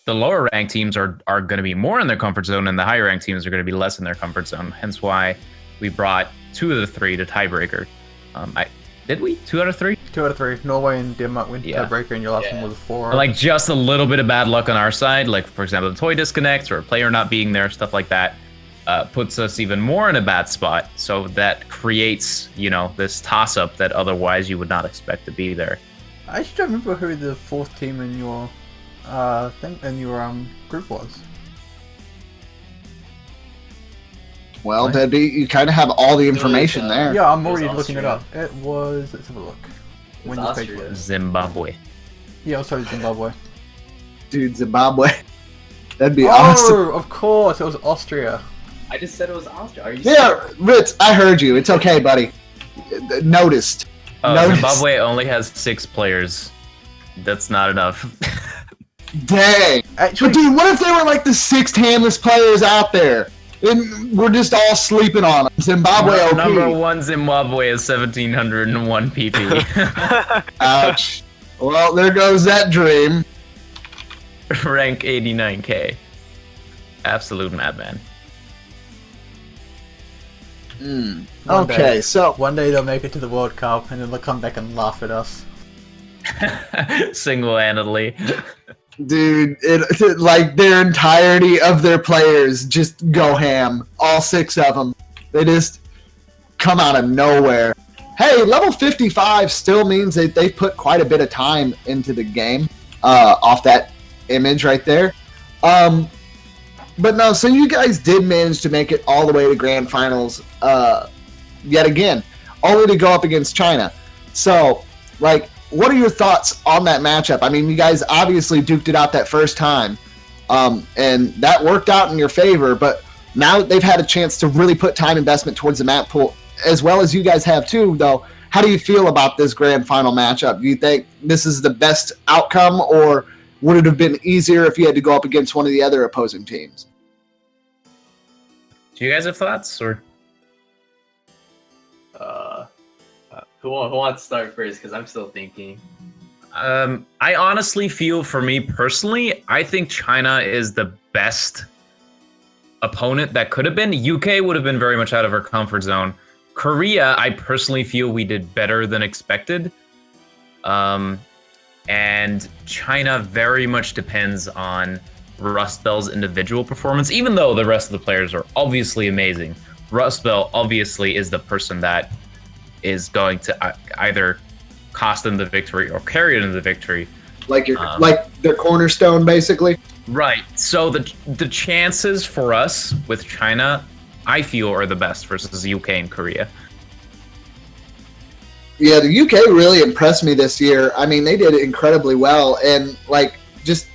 Speaker 2: lower ranked teams are going to be more in their comfort zone, and the higher ranked teams are going to be less in their comfort zone. Hence why we brought 2 of the 3 to tiebreaker. Did we? 2 out of 3?
Speaker 4: 2 out of 3. Norway and Denmark went to tiebreaker, and your last one was a 4.
Speaker 2: Like just a little bit of bad luck on our side, like for example, the toy disconnects or a player not being there, stuff like that, puts us even more in a bad spot. So that creates, this toss-up that otherwise you would not expect to be there.
Speaker 4: I actually don't remember who the 4th team in your group was.
Speaker 1: Well, Debbie, you kind of have all the information there.
Speaker 4: Yeah, I'm already
Speaker 3: was
Speaker 4: looking it
Speaker 3: Austria.
Speaker 4: up. It was. Let's have a look. When the page
Speaker 3: Austria.
Speaker 4: was.
Speaker 2: Zimbabwe.
Speaker 4: Yeah, also Zimbabwe.
Speaker 1: Dude, Zimbabwe. That'd be awesome.
Speaker 4: Oh, of course, it was Austria.
Speaker 3: I just said it was Austria. Are you
Speaker 1: Yeah, Ritz, I heard you. It's okay, buddy. Noticed. Noticed.
Speaker 2: Zimbabwe only has 6 players. That's not enough.
Speaker 1: Dang.
Speaker 4: Actually,
Speaker 1: But dude, what if they were like the 6th handless players out there? And we're just all sleeping on them. Zimbabwe OP.
Speaker 2: Number 1 Zimbabwe is 1701 PP.
Speaker 1: Ouch. Well, there goes that dream.
Speaker 2: Rank 89k. Absolute madman.
Speaker 4: One
Speaker 1: Okay,
Speaker 4: day.
Speaker 1: so
Speaker 4: One day they'll make it to the World Cup, and then they'll come back and laugh at us.
Speaker 2: Single-handedly.
Speaker 1: dude, like their entirety of their players just go ham. All 6 of them. They just come out of nowhere. Hey, level 55 still means that they put quite a bit of time into the game off that image right there. But no, so you guys did manage to make it all the way to grand finals yet again, only to go up against China. So, like, what are your thoughts on that matchup? I mean, you guys obviously duked it out that first time, and that worked out in your favor, but now they've had a chance to really put time investment towards the map pool, as well as you guys have too, though. How do you feel about this grand final matchup? Do you think this is the best outcome, or would it have been easier if you had to go up against one of the other opposing teams?
Speaker 2: Do you guys have thoughts, or?
Speaker 3: Who wants to start first? Because I'm still thinking.
Speaker 2: I honestly feel, for me personally, I think China is the best opponent that could have been. UK would have been very much out of our comfort zone. Korea, I personally feel we did better than expected. And China very much depends on Rustbell's individual performance, even though the rest of the players are obviously amazing. Rustbell obviously is the person that is going to either cost them the victory or carry them to the victory.
Speaker 1: Like like their cornerstone, basically.
Speaker 2: Right. So the chances for us with China, I feel, are the best versus UK and Korea.
Speaker 1: Yeah, the UK really impressed me this year. I mean, they did incredibly well, and like just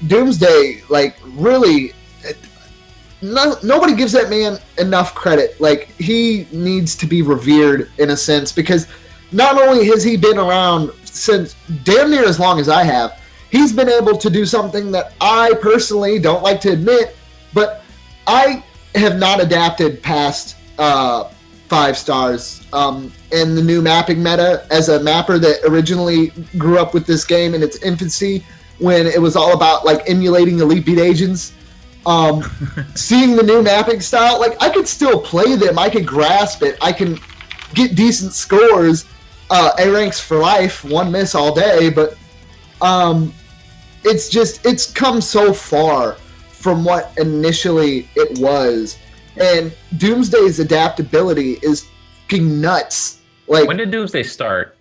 Speaker 1: Doomsday, like really, nobody gives that man enough credit. Like, he needs to be revered in a sense, because not only has he been around since damn near as long as I have, he's been able to do something that I personally don't like to admit, but I have not adapted past 5 stars in the new mapping meta as a mapper that originally grew up with this game in its infancy when it was all about like emulating Elite Beat agents. Seeing the new mapping style, like I could still play them, I could grasp it, I can get decent scores, A ranks for life, 1 miss all day, but it's come so far from what initially it was, and Doomsday's adaptability is fucking nuts. Like,
Speaker 2: when did Doomsday start?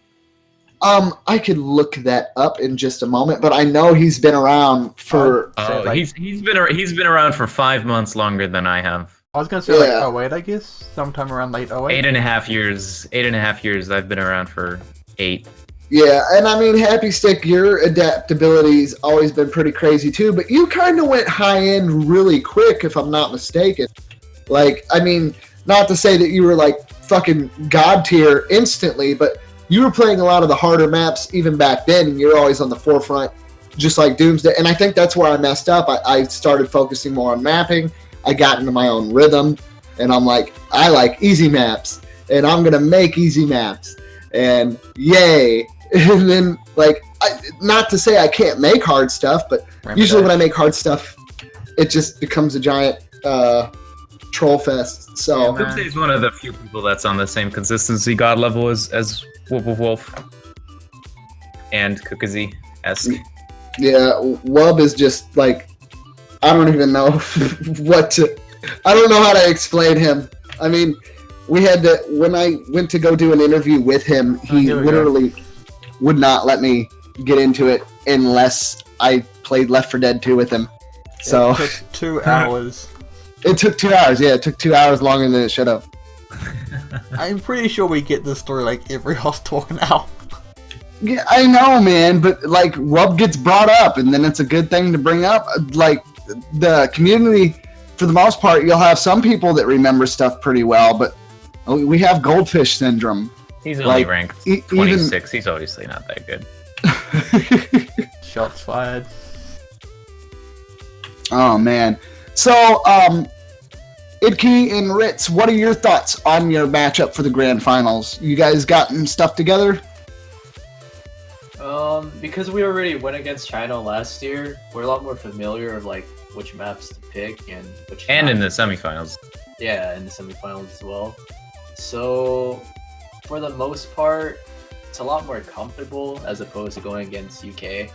Speaker 1: I could look that up in just a moment, but I know he's been around for.
Speaker 2: He's been around for 5 months longer than I have.
Speaker 4: I was gonna say like 08, I guess, sometime around late 08.
Speaker 2: 8.5 years. 8.5 years. I've been around for 8.
Speaker 1: Yeah, and I mean, Happy Stick, your adaptability's always been pretty crazy too, but you kind of went high end really quick, if I'm not mistaken. Like, I mean, not to say that you were like fucking god tier instantly, but you were playing a lot of the harder maps even back then, and you're always on the forefront, just like Doomsday. And I think that's where I messed up. I started focusing more on mapping. I got into my own rhythm, and I'm like, I like easy maps, and I'm gonna make easy maps, and yay. And then, like, not to say I can't make hard stuff, but usually when I make hard stuff, it just becomes a giant troll fest. So
Speaker 2: Doomsday is one of the few people that's on the same consistency god level as Wolf and Kukazi-esque.
Speaker 1: yeah, Wub is just like, I don't even know I don't know how to explain him. I mean, we had to, when I went to go do an interview with him, he literally would not let me get into it unless I played Left 4 Dead 2 with him. So
Speaker 4: It took 2 hours.
Speaker 1: it took 2 hours. Yeah, it took 2 hours longer than it should have.
Speaker 4: I'm pretty sure we get this story like every host talk now.
Speaker 1: Yeah, I know, man, but like Wub gets brought up, and then it's a good thing to bring up. Like the community, for the most part, you'll have some people that remember stuff pretty well, but we have goldfish syndrome.
Speaker 2: He's only
Speaker 1: Like,
Speaker 2: ranked
Speaker 1: even
Speaker 2: 26. He's obviously not that good.
Speaker 4: Shots fired.
Speaker 1: Oh man. So, Idke and Ritz, what are your thoughts on your matchup for the grand finals? You guys gotten stuff together?
Speaker 3: Because we already went against China last year, we're a lot more familiar of like which maps to pick and which.
Speaker 2: And in the
Speaker 3: maps-
Speaker 2: semifinals.
Speaker 3: Yeah, in the semifinals as well. So, for the most part, it's a lot more comfortable as opposed to going against UK.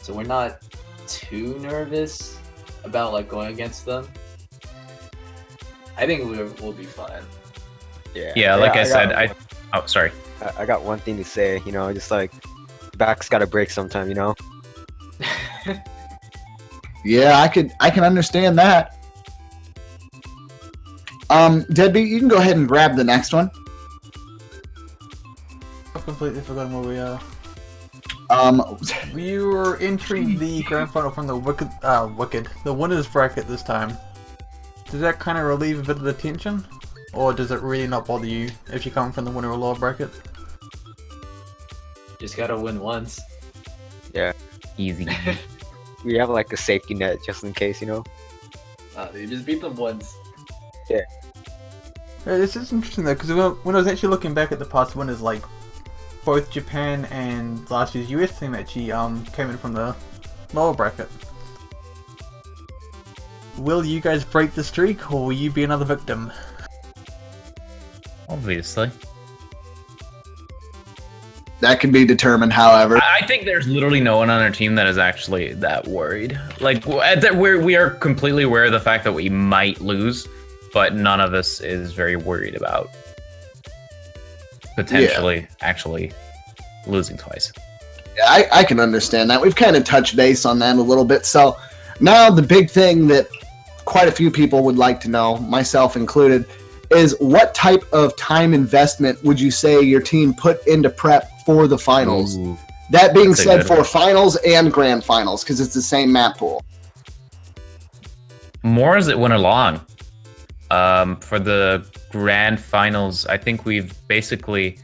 Speaker 3: So we're not too nervous about like going against them. I think we'll be fine.
Speaker 2: Yeah, like I said, oh, sorry.
Speaker 5: I got one thing to say, you know, just like back's gotta break sometime, you know.
Speaker 1: Yeah, I can understand that. Deadbeat, you can go ahead and grab the next one.
Speaker 4: I've completely forgotten where we are. We were entering the grand final from the the winners bracket this time. Does that kind of relieve a bit of the tension? Or does it really not bother you if you come from the winner or lower bracket?
Speaker 3: Just gotta win once.
Speaker 2: Easy.
Speaker 5: We have like a safety net just in case, you know.
Speaker 3: You just beat them once.
Speaker 4: Yeah, this is interesting though, because when I was actually looking back at the past winners, like both Japan and last year's US team actually came in from the lower bracket. Will you guys break the streak, or will you be another victim?
Speaker 2: Obviously.
Speaker 1: That can be determined, however.
Speaker 2: I think there's literally no one on our team that is actually that worried. Like, we are completely aware of the fact that we might lose, but none of us is very worried about potentially actually losing twice.
Speaker 1: Yeah, I can understand that. We've kind of touched base on that a little bit. So now the big thing that quite a few people would like to know, myself included, is what type of time investment would you say your team put into prep for the finals?
Speaker 2: Ooh.
Speaker 1: That being
Speaker 2: That's a
Speaker 1: said,
Speaker 2: good
Speaker 1: for
Speaker 2: one.
Speaker 1: finals and grand finals, because it's the same map pool.
Speaker 2: More as it went along. For the grand finals, I think we've basically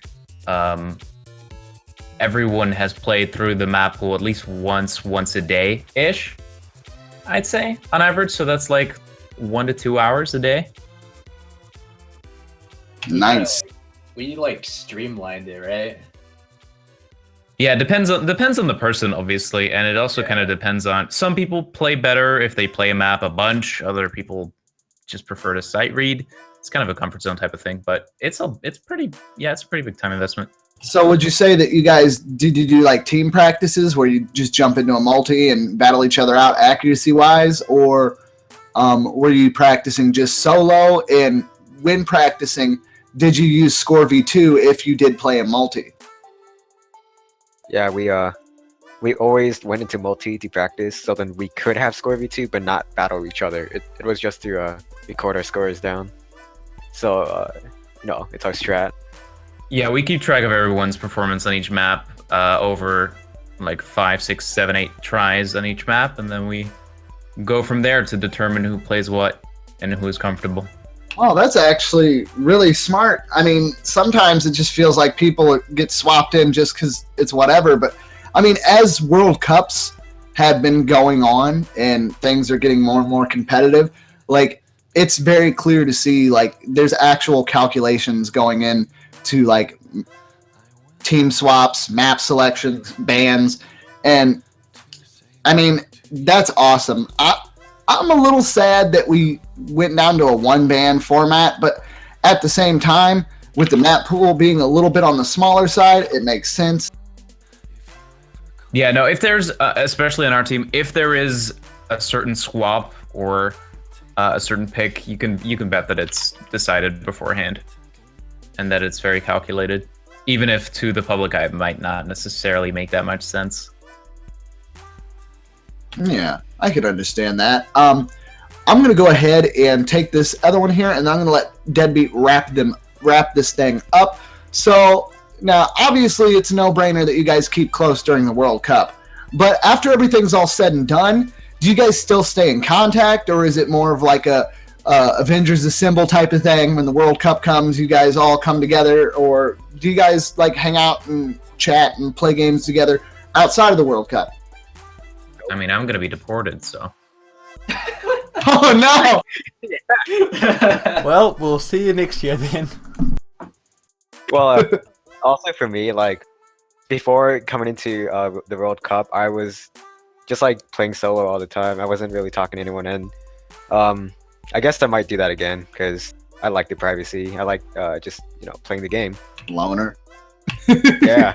Speaker 2: everyone has played through the map pool at least once a day ish. I'd say on average, so that's like 1 to 2 hours a day.
Speaker 1: Nice.
Speaker 3: We like streamlined it, right?
Speaker 2: Yeah, it depends on the person, obviously, and it also kind of depends on. Some people play better if they play a map a bunch. Other people just prefer to sight read. It's kind of a comfort zone type of thing, but it's a pretty big time investment.
Speaker 1: So would you say that you guys did you do like team practices where you just jump into a multi and battle each other out accuracy wise, or were you practicing just solo? And when practicing, did you use Score V2 if you did play a multi?
Speaker 5: Yeah, we always went into multi to practice, so then we could have score V2, but not battle each other. It was just to record our scores down. So it's our strat.
Speaker 2: Yeah, we keep track of everyone's performance on each map over like 5, 6, 7, 8 tries on each map, and then we go from there to determine who plays what and who is comfortable.
Speaker 1: Oh, that's actually really smart. I mean, sometimes it just feels like people get swapped in just because it's whatever. But I mean, as World Cups have been going on and things are getting more and more competitive, like it's very clear to see like there's actual calculations going in to like team swaps, map selections, bans, and I mean that's awesome. I'm a little sad that we went down to a one-ban format, but at the same time, with the map pool being a little bit on the smaller side, it makes sense.
Speaker 2: Yeah, no, if there's, especially on our team, if there is a certain swap or a certain pick, you can bet that it's decided beforehand and that it's very calculated, even if to the public eye it might not necessarily make that much sense.
Speaker 1: Yeah, I could understand that. I'm going to go ahead and take this other one here, and I'm going to let Deadbeat wrap this thing up. So now, obviously, it's a no-brainer that you guys keep close during the World Cup. But after everything's all said and done, do you guys still stay in contact, or is it more of like a Avengers Assemble type of thing? When the World Cup comes, you guys all come together, or do you guys like hang out and chat and play games together outside of the World Cup?
Speaker 2: I mean, I'm gonna be deported, so.
Speaker 1: Oh no!
Speaker 4: Well, we'll see you next year then.
Speaker 5: Well, also for me, like before coming into the World Cup, I was just like playing solo all the time. I wasn't really talking to anyone, and I guess I might do that again because I like the privacy. I like just playing the game.
Speaker 1: Loner.
Speaker 5: Yeah.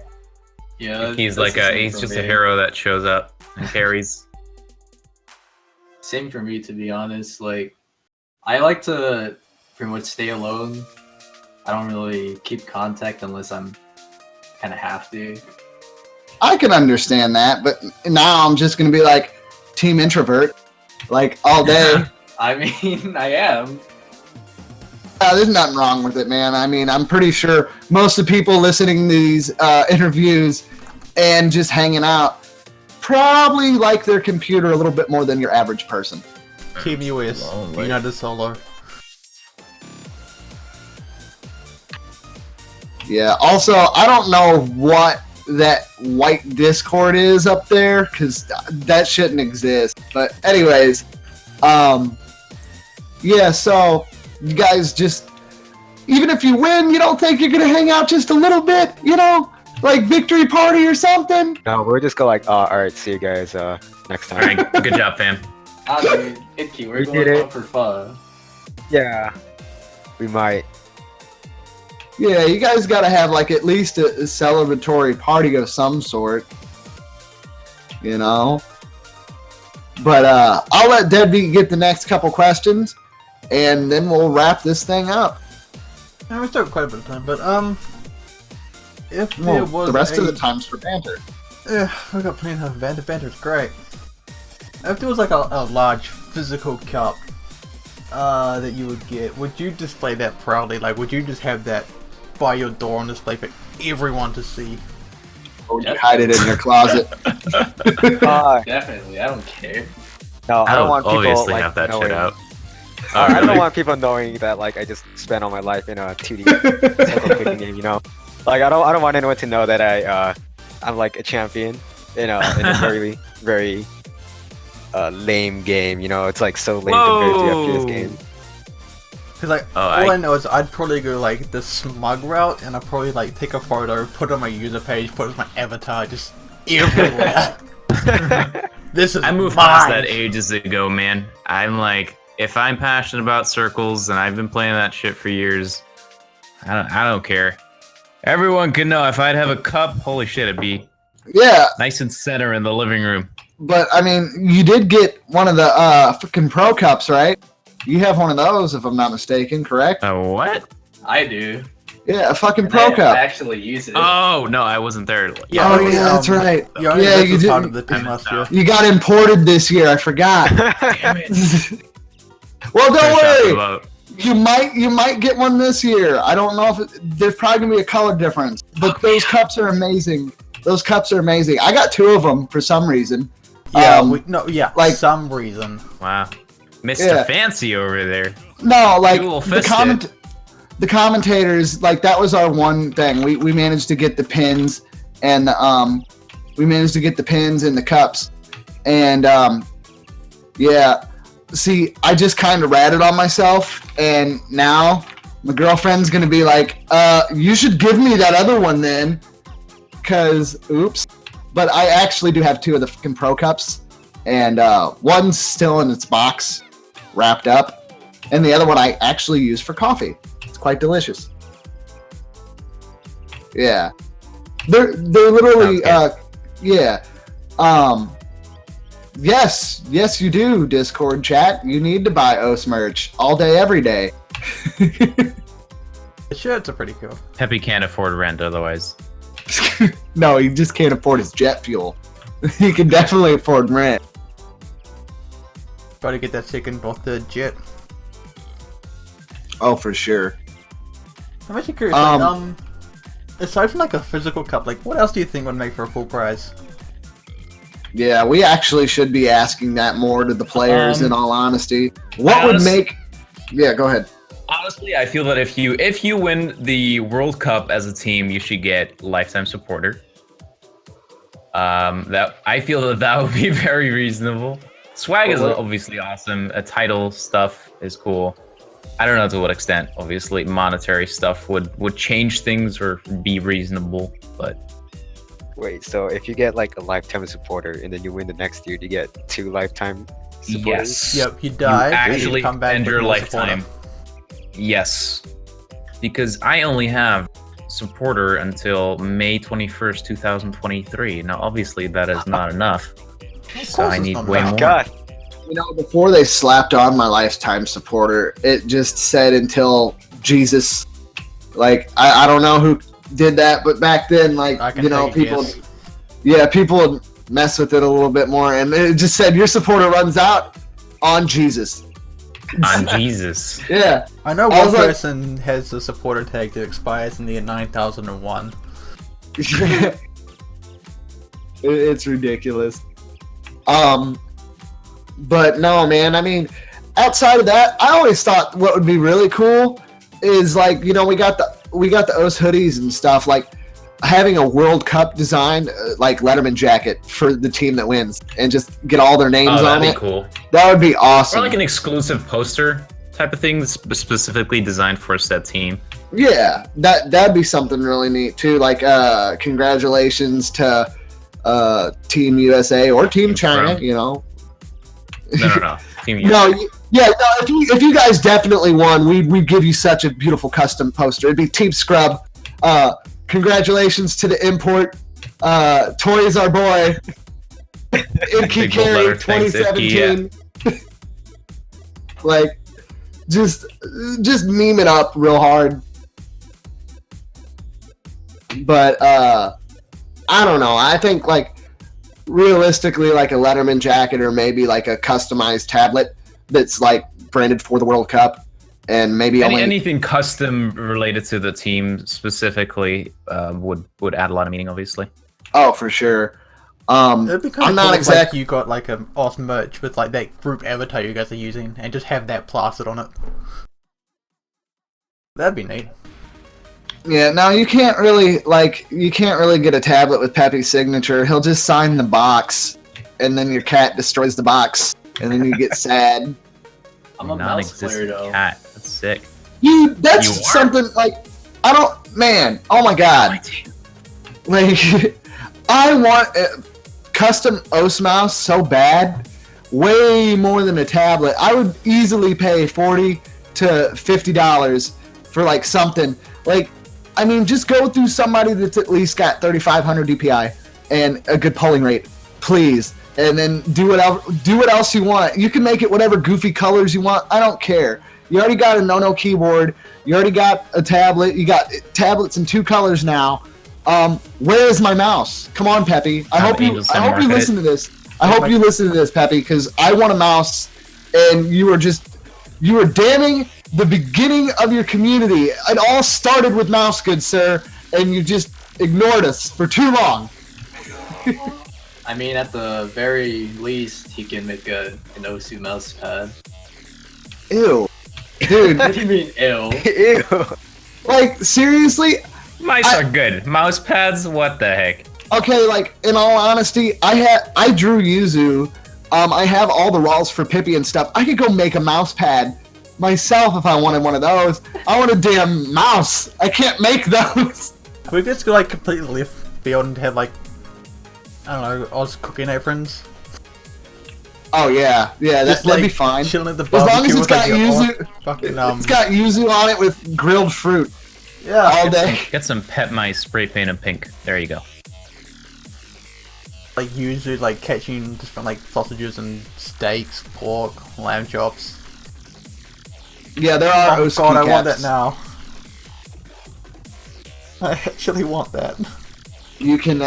Speaker 3: Yeah,
Speaker 2: He's
Speaker 3: that's
Speaker 2: like
Speaker 3: the same
Speaker 2: he's
Speaker 3: for
Speaker 2: just
Speaker 3: me.
Speaker 2: a hero that shows up and carries.
Speaker 3: Same for me, to be honest. Like, I like to pretty much stay alone. I don't really keep contact unless I'm kind of have to.
Speaker 1: I can understand that, but now I'm just gonna be like team introvert, like all day.
Speaker 3: I mean, I am.
Speaker 1: There's nothing wrong with it, man. I mean, I'm pretty sure most of the people listening to these interviews and just hanging out probably like their computer a little bit more than your average person.
Speaker 4: Team US,
Speaker 2: Lonely.
Speaker 4: United Solo.
Speaker 1: Yeah. Also, I don't know what that white Discord is up there because that shouldn't exist. But anyways, yeah. So you guys just, even if you win, you don't think you're gonna hang out just a little bit, like victory party or something?
Speaker 5: No, we'll just go like, all right, see you guys next
Speaker 2: All
Speaker 5: time.
Speaker 2: right, good job, fam.
Speaker 3: I mean, Itchy, we're
Speaker 5: We
Speaker 3: going
Speaker 5: did it.
Speaker 3: out for fun.
Speaker 5: Yeah, we might.
Speaker 1: Yeah, you guys gotta have like at least a celebratory party of some sort, But I'll let Deadbeat get the next couple questions, and then we'll wrap this thing up.
Speaker 4: Now we still have quite a bit of time, but if there
Speaker 1: Well,
Speaker 4: was
Speaker 1: the rest
Speaker 4: a,
Speaker 1: of the time's for banter.
Speaker 4: we got plenty of banter. Banter's great. If there was like a large physical cup that you would get, would you display that proudly? Like, would you just have that by your door on display for everyone to see?
Speaker 1: Or you hide it in your closet.
Speaker 3: Definitely, I don't care.
Speaker 5: No, I don't want people
Speaker 2: obviously
Speaker 5: like
Speaker 2: have that
Speaker 5: knowing.
Speaker 2: shit out.
Speaker 5: I don't want people knowing that like I just spent all my life in a 2D cycle picking game. Like I don't want anyone to know that I'm like a champion. In a very very lame game. It's like so lame compared to FPS game.
Speaker 4: Because like all I know is I'd probably go like the smug route, and I'd probably like take a photo, put it on my user page, put it as my avatar, just everywhere. This is
Speaker 2: I moved past that ages ago, man. I'm like, if I'm passionate about circles and I've been playing that shit for years, I don't care. Everyone can know if I'd have a cup, holy shit, it'd be
Speaker 1: Yeah,
Speaker 2: nice and center in the living room.
Speaker 1: but I mean, you did get one of the fucking Pro Cups, right? You have one of those, if I'm not mistaken, correct?
Speaker 2: What?
Speaker 3: I do.
Speaker 1: Yeah, a fucking
Speaker 3: And
Speaker 1: Pro
Speaker 3: I
Speaker 1: Cup.
Speaker 3: actually use it.
Speaker 2: Oh, no, I wasn't there.
Speaker 4: Yeah,
Speaker 1: Oh, yeah, that's right.
Speaker 4: Yeah,
Speaker 1: Yeah, you
Speaker 4: was part
Speaker 1: did.
Speaker 4: of the team last year.
Speaker 1: You got imported this year. I forgot.
Speaker 2: Damn it.
Speaker 1: Well, don't worry.
Speaker 2: About-
Speaker 1: You might get one this year. I don't know if there's probably gonna be a color difference, but those cups are amazing. Those cups are amazing. I got 2 of them for some reason.
Speaker 4: Yeah,
Speaker 1: Um,
Speaker 4: like
Speaker 1: like-
Speaker 4: some reason.
Speaker 2: Wow. Mr.
Speaker 1: Yeah.
Speaker 2: Fancy over there.
Speaker 1: No, like
Speaker 2: Dual
Speaker 1: the
Speaker 2: fisted.
Speaker 1: the commentators, like that was our one thing. We managed to get the pins and we managed to get the pins and the cups, and yeah. See, I just kind of ratted on myself, and now my girlfriend's gonna be like, you should give me that other one then, cause oops. But I actually do have 2 of the fucking Pro Cups, and one's still in its box, wrapped up, and the other one I actually use for coffee. It's quite delicious. Yeah, they're literally yeah. Yes, you do, Discord chat. You need to buy OS merch all day, every day.
Speaker 4: The shirts are pretty cool.
Speaker 2: Peppy can't afford rent otherwise.
Speaker 1: No, he just can't afford his jet fuel. He can definitely afford rent.
Speaker 4: Gotta get that chicken off the jet.
Speaker 1: Oh, for sure.
Speaker 4: I'm actually curious, like, aside from like a physical cup, like what else do you think would make for a full prize?
Speaker 1: Yeah, we actually should be asking that more to the players. In all honesty, what would make? Yeah, go ahead.
Speaker 2: Honestly, I feel that if you win the World Cup as a team, you should get lifetime supporter. That I feel that would be very reasonable. Swag is obviously awesome. A title stuff is cool. I don't know to what extent. Obviously, monetary stuff would change things or be reasonable, but.
Speaker 5: Wait, so if you get like a lifetime supporter and then you win the next year, do you get 2 lifetime supporters?
Speaker 2: Yes.
Speaker 4: Yep, you die.
Speaker 2: You
Speaker 4: and
Speaker 2: actually
Speaker 4: you come back
Speaker 2: end
Speaker 4: with
Speaker 2: your
Speaker 4: more
Speaker 2: lifetime. Yes. Because I only have supporter until May 21st, 2023. Now, obviously, that is not enough. So I need way more.
Speaker 5: God.
Speaker 1: You know, before they slapped on my lifetime supporter, it just said until Jesus. Like, I don't know who did that, but back then, like, you know, people, people would mess with it a little bit more, and it just said your supporter runs out on Jesus.
Speaker 2: On Jesus.
Speaker 1: Yeah.
Speaker 4: I know
Speaker 1: I
Speaker 4: one
Speaker 1: was like-
Speaker 4: person has a supporter tag that expires in the year 9001.
Speaker 1: It's ridiculous. But no, man, I mean, outside of that, I always thought what would be really cool is, like, you know, we got the OS hoodies and stuff, like having a World Cup design, like Letterman jacket for the team that wins, and just get all their names
Speaker 2: Oh,
Speaker 1: on
Speaker 2: that'd
Speaker 1: it.
Speaker 2: be cool.
Speaker 1: That would be awesome.
Speaker 2: Or like an exclusive poster type of thing that's specifically designed for a set team.
Speaker 1: Yeah, that'd be something really neat too. Like, congratulations to Team USA or Team China.
Speaker 2: Pro.
Speaker 1: You know.
Speaker 2: No. Team USA.
Speaker 1: No, yeah, no. If you guys definitely won, we'd give you such a beautiful custom poster. It'd be Team Scrub. Congratulations to the import. Toys our boy. Icky
Speaker 2: Big bold
Speaker 1: Carey
Speaker 2: letter, thanks, Icky,
Speaker 1: 2017. Like, just meme it up real hard. But I don't know. I think, like, realistically, like a Letterman jacket or maybe like a customized tablet that's like branded for the World Cup, and maybe
Speaker 2: Anything custom related to the team specifically would add a lot of meaning, obviously.
Speaker 1: Oh, for sure.
Speaker 4: It'd be kind
Speaker 1: I'm
Speaker 4: of
Speaker 1: not
Speaker 4: cool if, like,
Speaker 1: exact-
Speaker 4: you got like an awesome merch with like that group avatar you guys are using, and just have that plastered on it. That'd be neat.
Speaker 1: Yeah, no, you can't really get a tablet with Pepe's signature. He'll just sign the box, and then your cat destroys the box, and then you get sad.
Speaker 3: I'm a mouse player though.
Speaker 2: Cat. That's sick.
Speaker 1: That's
Speaker 2: You are?
Speaker 1: something like oh my god. Like, I want a custom OS mouse so bad, way more than a tablet. I would easily pay $40 to $50 for like something. Like, I mean, just go through somebody that's at least got 3500 DPI and a good polling rate, please. And then do what else you want. You can make it whatever goofy colors you want. I don't care. You already got a no keyboard. You already got a tablet. You got tablets in 2 colors now. Where is my mouse? Come on, Pepe. I hope you listen to this. I hope you listen to this, Pepe, because I want a mouse, and you were damning the beginning of your community. It all started with mouse, good sir, and you just ignored us for too long.
Speaker 3: I mean, at the very least, he can make an Osu mouse pad.
Speaker 1: Ew. Dude,
Speaker 3: What do you mean, ew?
Speaker 5: Ew.
Speaker 1: like seriously.
Speaker 2: Mice are good. Mouse pads, what the heck?
Speaker 1: Okay, like in all honesty, I drew Yuzu. I have all the rolls for Pippi and stuff. I could go make a mouse pad myself if I wanted one of those. I want a damn mouse. I can't make those.
Speaker 4: We just go like completely left field and have like, I don't know, Oz cooking aprons.
Speaker 1: Oh yeah,
Speaker 4: Just,
Speaker 1: that'd be
Speaker 4: like,
Speaker 1: fine.
Speaker 4: Chilling at the
Speaker 1: As long
Speaker 4: barbecue
Speaker 1: as it's
Speaker 4: with,
Speaker 1: got
Speaker 4: like, your
Speaker 1: yuzu,
Speaker 4: fucking
Speaker 1: it's got yuzu on it with grilled fruit
Speaker 4: yeah.
Speaker 1: all day.
Speaker 2: Get some pet mice spray painted pink. There you go.
Speaker 4: Like usually like catching different like sausages and steaks, pork, lamb chops.
Speaker 1: Yeah, there are
Speaker 4: Oh
Speaker 1: Oski
Speaker 4: god, I want
Speaker 1: caps.
Speaker 4: that now. I actually want that.
Speaker 1: You can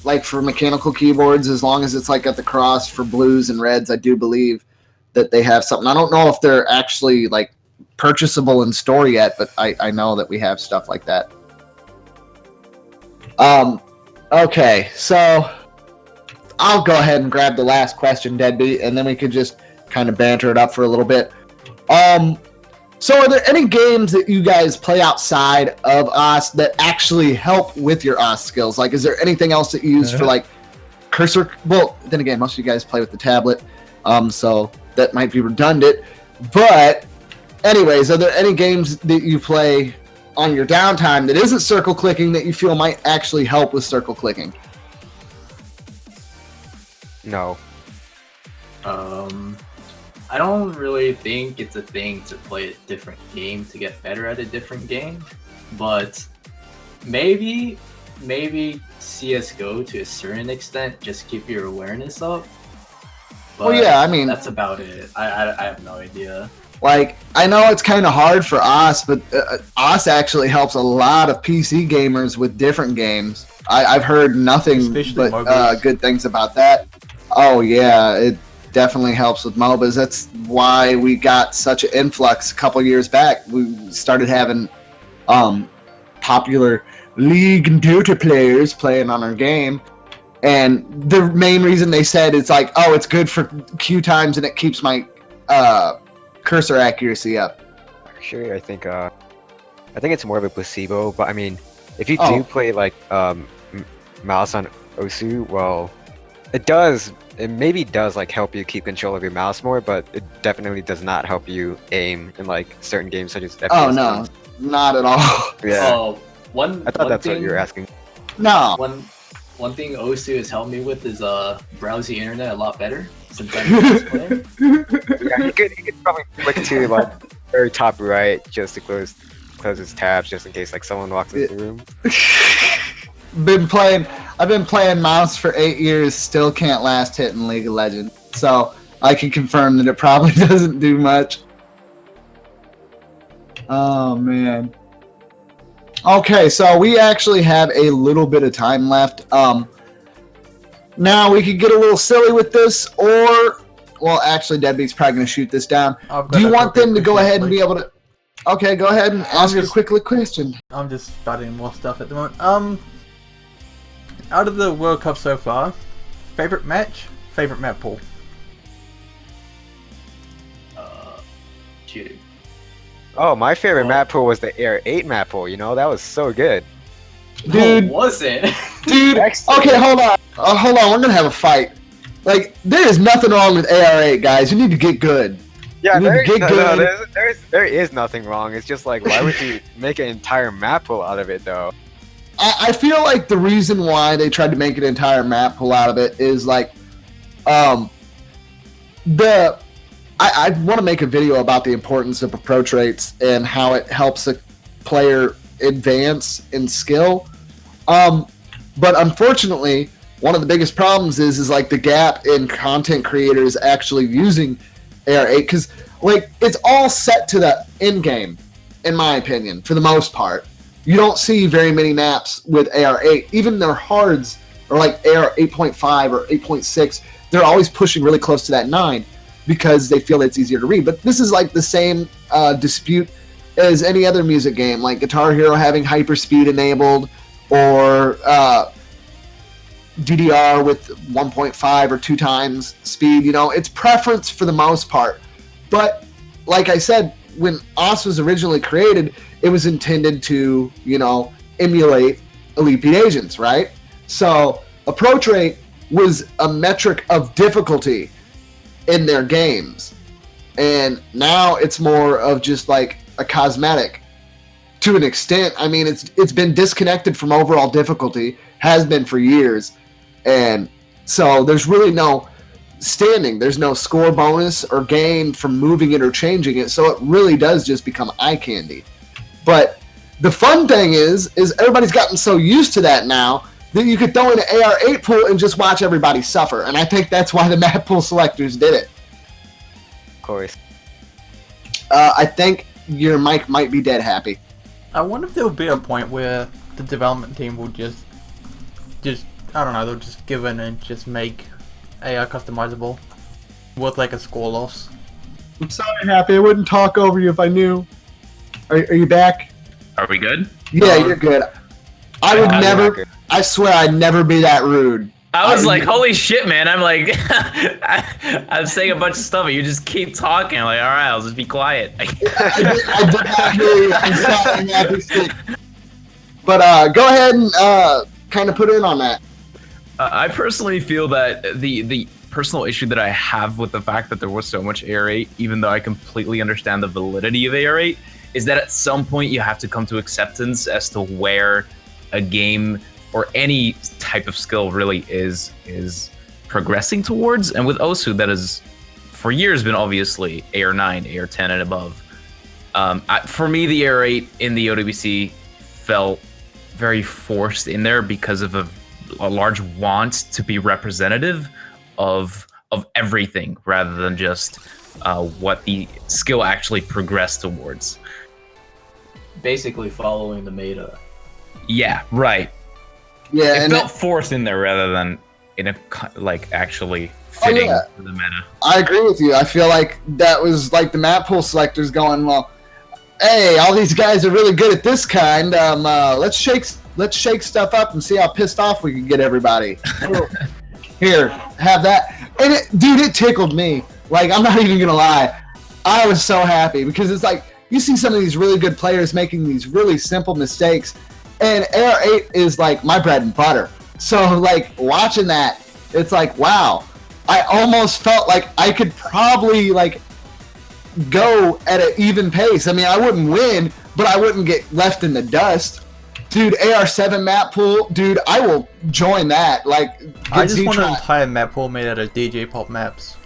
Speaker 1: like for mechanical keyboards, as long as it's like at the cross for blues and reds, I do believe that they have something. I don't know if they're actually like purchasable in store yet, but I know that we have stuff like that. Okay, so I'll go ahead and grab the last question, Deadbeat, and then we could just kind of banter it up for a little bit. So are there any games that you guys play outside of OS that actually help with your OS skills? Like, is there anything else that you use for like cursor? Well, then again, most of you guys play with the tablet, so that might be redundant. But anyways, are there any games that you play on your downtime that isn't circle clicking that you feel might actually help with circle clicking?
Speaker 5: No.
Speaker 3: I don't really think it's a thing to play a different game to get better at a different game, but maybe CS:GO to a certain extent just keep your awareness up. But
Speaker 1: Well, yeah, I mean,
Speaker 3: that's about it. I have no idea.
Speaker 1: like, I know it's kind of hard for OS, but OS actually helps a lot of PC gamers with different games. I've heard nothing
Speaker 4: Especially
Speaker 1: but
Speaker 4: MOBAs.
Speaker 1: good things about that. Oh yeah, it definitely helps with MOBAs. That's why we got such an influx a couple years back. We started having popular League and Dota players playing on our game. And the main reason they said it's like, oh, it's good for queue times and it keeps my cursor accuracy up.
Speaker 5: Actually, I think it's more of a placebo. But I mean, if you
Speaker 1: Oh.
Speaker 5: do play like mouse on Osu, well, it maybe does like help you keep control of your mouse more, but it definitely does not help you aim in like certain games such as FPS.
Speaker 1: Oh no, not at all.
Speaker 5: Yeah,
Speaker 3: Oh,
Speaker 5: I thought that's what you were asking.
Speaker 1: No.
Speaker 3: One thing Osu has helped me with is browse the internet a lot better since I'm a mouse player.
Speaker 5: Yeah, you could probably click to like very top right just to close his tabs just in case like someone walks into the room.
Speaker 1: I've been playing mouse for 8 years, still can't last hit in League of Legends. So I can confirm that it probably doesn't do much. Oh man. Okay, so we actually have a little bit of time left. Now we could get a little silly with this, or well, actually, Deadbeat's probably gonna shoot this down.
Speaker 4: I've got
Speaker 1: Do you
Speaker 4: a
Speaker 1: want
Speaker 4: copy
Speaker 1: them to
Speaker 4: of
Speaker 1: go
Speaker 4: Christmas
Speaker 1: ahead and be
Speaker 4: League.
Speaker 1: able to? Okay, go ahead and ask your
Speaker 4: just-
Speaker 1: quick question.
Speaker 4: I'm just studying more stuff at the moment. Out of the World Cup so far, favorite match, favorite map pool.
Speaker 3: Cheating.
Speaker 5: Oh, my favorite
Speaker 3: Oh.
Speaker 5: map pool was the Air 8 map pool. You know, that was so good.
Speaker 1: Dude.
Speaker 3: No, it wasn't.
Speaker 1: Dude,
Speaker 5: Excellent.
Speaker 1: okay, hold on. Hold on, we're gonna have a fight. Like, there is nothing wrong with AR8, guys. You need to get good.
Speaker 5: Yeah,
Speaker 1: You get good.
Speaker 5: there is nothing wrong. It's just like, why would you make an entire map pool out of it, though?
Speaker 1: I feel like the reason why they tried to make an entire map pull out of it is like, I want to make a video about the importance of approach rates and how it helps a player advance in skill. But unfortunately, one of the biggest problems is like the gap in content creators actually using AR8, because like it's all set to the end game, in my opinion, for the most part. You don't see very many maps with AR8. Even their hards are like AR 8.5 or 8.6. They're always pushing really close to that 9 because they feel it's easier to read. But this is like the same dispute as any other music game, like Guitar Hero having hyperspeed enabled, or DDR with 1.5 or 2 times speed. You know, it's preference for the most part. But like I said, when OS was originally created, it was intended to, emulate Elite Beat Agents, right? So approach rate was a metric of difficulty in their games. And now it's more of just like a cosmetic to an extent. I mean, it's been disconnected from overall difficulty, has been for years. And so there's really no standing. There's no score bonus or gain from moving it or changing it. So it really does just become eye candy. But the fun thing is everybody's gotten so used to that now that you could throw in an AR8 pool and just watch everybody suffer. And I think that's why the map pool selectors did it.
Speaker 5: Of course.
Speaker 1: I think your mic might be dead, Happy.
Speaker 4: I wonder if there will be a point where the development team will just I don't know, they'll just give in and just make AR customizable with like a score loss.
Speaker 1: I'm sorry, Happy. I wouldn't talk over you if I knew. Are you back?
Speaker 2: Are we good?
Speaker 1: Yeah, you're good. I would never. I swear, I'd never be that rude.
Speaker 2: I was like, holy shit, man. I'm like, I'm saying a bunch of stuff, but you just keep talking. I'm like, all right, I'll just be quiet.
Speaker 1: I did not hear you. I'm sorry, Happy Stick. But go ahead and kind of put in on that.
Speaker 2: I personally feel that the personal issue that I have with the fact that there was so much AR8, even though I completely understand the validity of AR8, is that at some point you have to come to acceptance as to where a game or any type of skill really is progressing towards. And with Osu, that has for years been obviously AR9, AR10 and above. For me, the AR8 in the OWC felt very forced in there because of a large want to be representative of everything rather than just what the skill actually progressed towards.
Speaker 3: Basically following the meta.
Speaker 2: Yeah, right.
Speaker 1: Yeah,
Speaker 2: It felt forced in there rather than in a like actually fitting for the meta.
Speaker 1: I agree with you. I feel like that was like the map pool selectors going, well, hey, all these guys are really good at this kind. Let's shake stuff up and see how pissed off we can get everybody. Here, have that. And it tickled me. Like, I'm not even gonna lie. I was so happy because it's like you see some of these really good players making these really simple mistakes, and AR8 is like my bread and butter. So like watching that, it's like, wow. I almost felt like I could probably like go at an even pace. I mean, I wouldn't win, but I wouldn't get left in the dust. Dude, AR7 map pool, dude, I will join that. Like,
Speaker 4: I just want an entire map pool made out of DJ pop maps.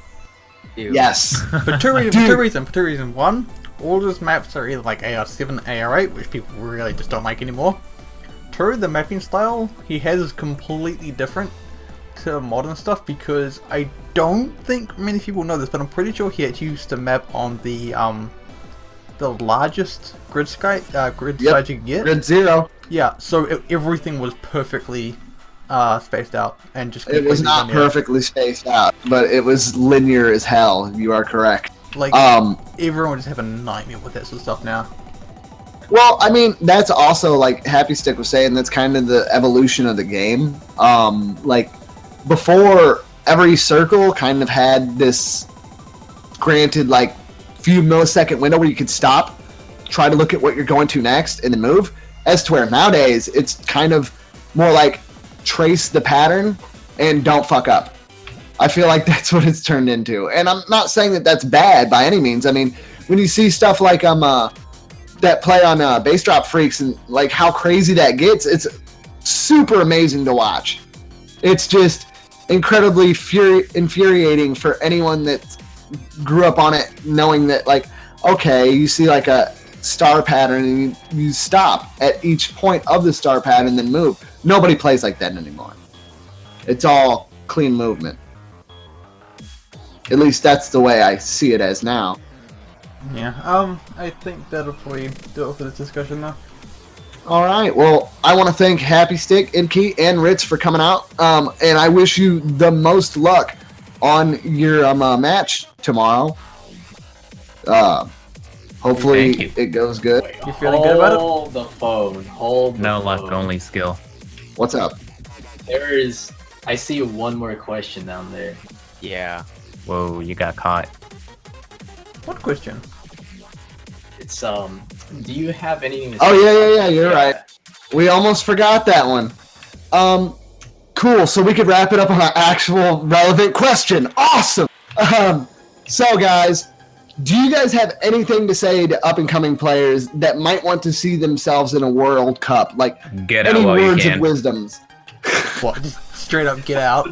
Speaker 5: Ew.
Speaker 1: Yes.
Speaker 4: For two reasons. One, all those maps are either like AR7, AR8, which people really just don't like anymore. Two, the mapping style he has is completely different to modern stuff because I don't think many people know this, but I'm pretty sure he actually used to map on the largest grid size you could get.
Speaker 1: Grid 0.
Speaker 4: Yeah, so everything was perfectly spaced out and just.
Speaker 1: It was not
Speaker 4: linear.
Speaker 1: perfectly spaced out, but it was linear as hell. You are correct.
Speaker 4: Like everyone just have a nightmare with that sort of stuff now.
Speaker 1: Well, I mean, that's also like Happy Stick was saying. That's kind of the evolution of the game. Like before, every circle kind of had this granted like few millisecond window where you could stop, try to look at what you're going to next, and then move. As to where nowadays it's kind of more like trace the pattern and don't fuck up. I feel like that's what it's turned into, and I'm not saying that that's bad by any means. I mean, when you see stuff like that play on Bass Drop Freaks and like how crazy that gets, it's super amazing to watch. It's just incredibly infuriating for anyone that grew up on it, knowing that like, okay, you see like a star pattern and you stop at each point of the star pattern and then move. Nobody plays like that anymore. It's all clean movement. At least that's the way I see it as now.
Speaker 4: Yeah, I think that'll probably do it for this discussion now.
Speaker 1: All right. Well, I want to thank Happy Stick, Inky, and Ritz for coming out. And I wish you the most luck on your match tomorrow. Hopefully it goes good.
Speaker 4: You feeling good about it?
Speaker 3: Hold the phone. Hold the
Speaker 2: No
Speaker 3: phone.
Speaker 2: luck, only skill.
Speaker 1: What's up?
Speaker 3: I see one more question down there.
Speaker 5: Yeah.
Speaker 2: Whoa, you got caught.
Speaker 4: What question?
Speaker 3: It's do you have anything to say?
Speaker 1: Oh yeah. You're right. We almost forgot that one. Cool. So we could wrap it up on an actual relevant question. Awesome. So guys, do you guys have anything to say to up and coming players that might want to see themselves in a World Cup? Like
Speaker 2: Get out
Speaker 1: any
Speaker 2: while you
Speaker 1: words of
Speaker 2: can.
Speaker 1: wisdoms?
Speaker 4: What? Just straight up get out.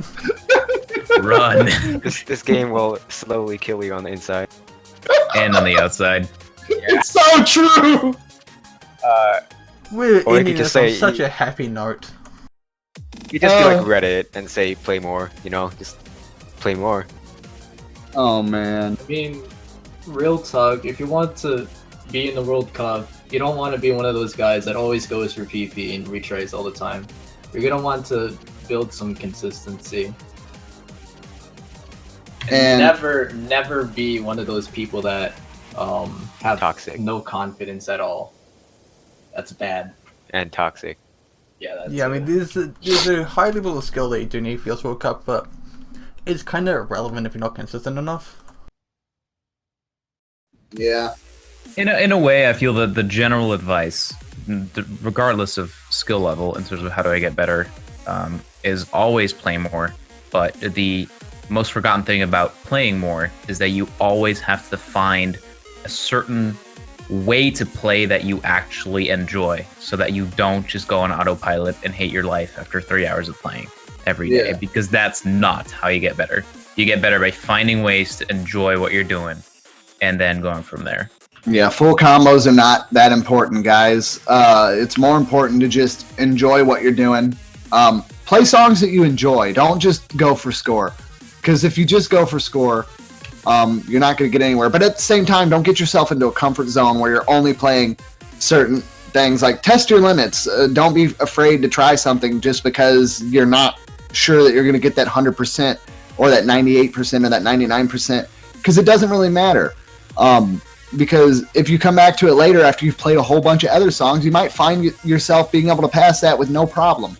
Speaker 2: Run.
Speaker 5: This game will slowly kill you on the inside.
Speaker 2: And on the outside.
Speaker 1: It's so true.
Speaker 4: We're
Speaker 5: Or you
Speaker 4: ending
Speaker 5: could just
Speaker 4: this on
Speaker 5: say-
Speaker 4: such a happy note.
Speaker 5: You just be like
Speaker 1: Uh.
Speaker 5: Reddit and say play more. You know, just play more.
Speaker 1: Oh man.
Speaker 3: I mean, real talk, if you want to be in the World Cup, you don't want to be one of those guys that always goes for PP and retries all the time. You're gonna want to build some consistency.
Speaker 1: And
Speaker 3: Never be one of those people that have
Speaker 5: Toxic.
Speaker 3: no confidence at all. That's bad.
Speaker 5: And toxic.
Speaker 3: Yeah, that's
Speaker 4: Yeah, I mean, there's a high level of skill that you do need for your World Cup, but it's kind of irrelevant if you're not consistent enough.
Speaker 1: yeah.
Speaker 2: In a way, I feel that the general advice, regardless of skill level, in terms of how do I get better, is always play more. But the most forgotten thing about playing more is that you always have to find a certain way to play that you actually enjoy, so that you don't just go on autopilot and hate your life after 3 hours of playing every day.
Speaker 1: Yeah.
Speaker 2: Because that's not how you get better. You get better by finding ways to enjoy what you're doing and then going from there.
Speaker 1: Yeah, full combos are not that important, guys. It's more important to just enjoy what you're doing. Play songs that you enjoy. Don't just go for score. Because if you just go for score, you're not going to get anywhere. But at the same time, don't get yourself into a comfort zone where you're only playing certain things. Like, test your limits. Don't be afraid to try something just because you're not sure that you're going to get that 100% or that 98% or that 99%. Because it doesn't really matter. Because if you come back to it later after you've played a whole bunch of other songs, you might find yourself being able to pass that with no problem.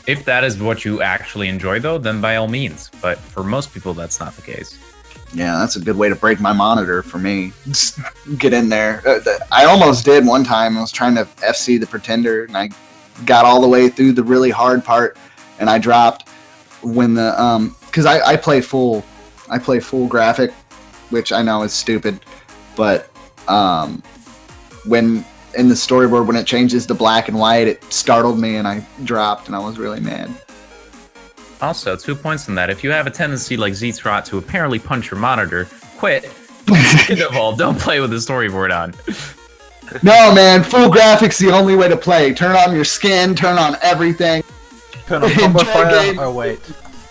Speaker 2: If that is what you actually enjoy, though, then by all means. But for most people, that's not the case.
Speaker 1: Yeah, that's a good way to break my monitor for me. Just get in there. I almost did one time. I was trying to FC the Pretender, and I got all the way through the really hard part, and I dropped when the because I play full graphic, which I know is stupid, but when in the storyboard when it changes to black and white, it startled me and I dropped and I was really mad.
Speaker 2: Also, 2 points on that. If you have a tendency like Zeetrot to apparently punch your monitor, quit. Second of all, don't play with the storyboard on.
Speaker 1: No, man, full graphics the only way to play. Turn on your skin, turn on everything.
Speaker 4: Turn on combo
Speaker 1: Enjoy
Speaker 4: fire.
Speaker 1: game.
Speaker 4: Oh wait,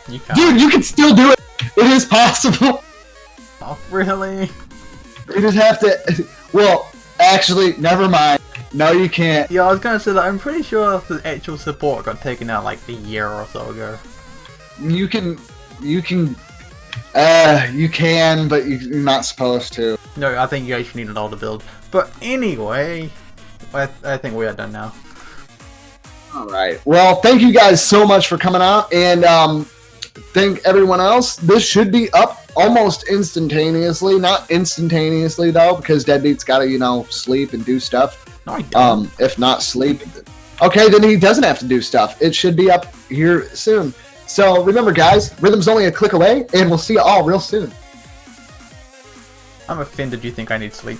Speaker 4: you can't.
Speaker 1: Dude, you can still do it. It is possible.
Speaker 4: Oh, really?
Speaker 1: You just have to. Well, actually, never mind. No, you can't.
Speaker 4: Yeah, I was gonna say that I'm pretty sure the actual support got taken out like a year or so ago.
Speaker 1: You can, but you're not supposed to.
Speaker 4: No, I think you actually need an older build. But anyway, I think we are done now.
Speaker 1: All right. Well, thank you guys so much for coming out, and thank everyone else. This should be up almost instantaneously. Not instantaneously though, because Deadbeat's got to sleep and do stuff.
Speaker 4: No, I don't.
Speaker 1: If not sleep, okay, then he doesn't have to do stuff. It should be up here soon. So remember, guys, Rhythm's only a click away, and we'll see you all real soon.
Speaker 4: I'm offended you think I need sleep.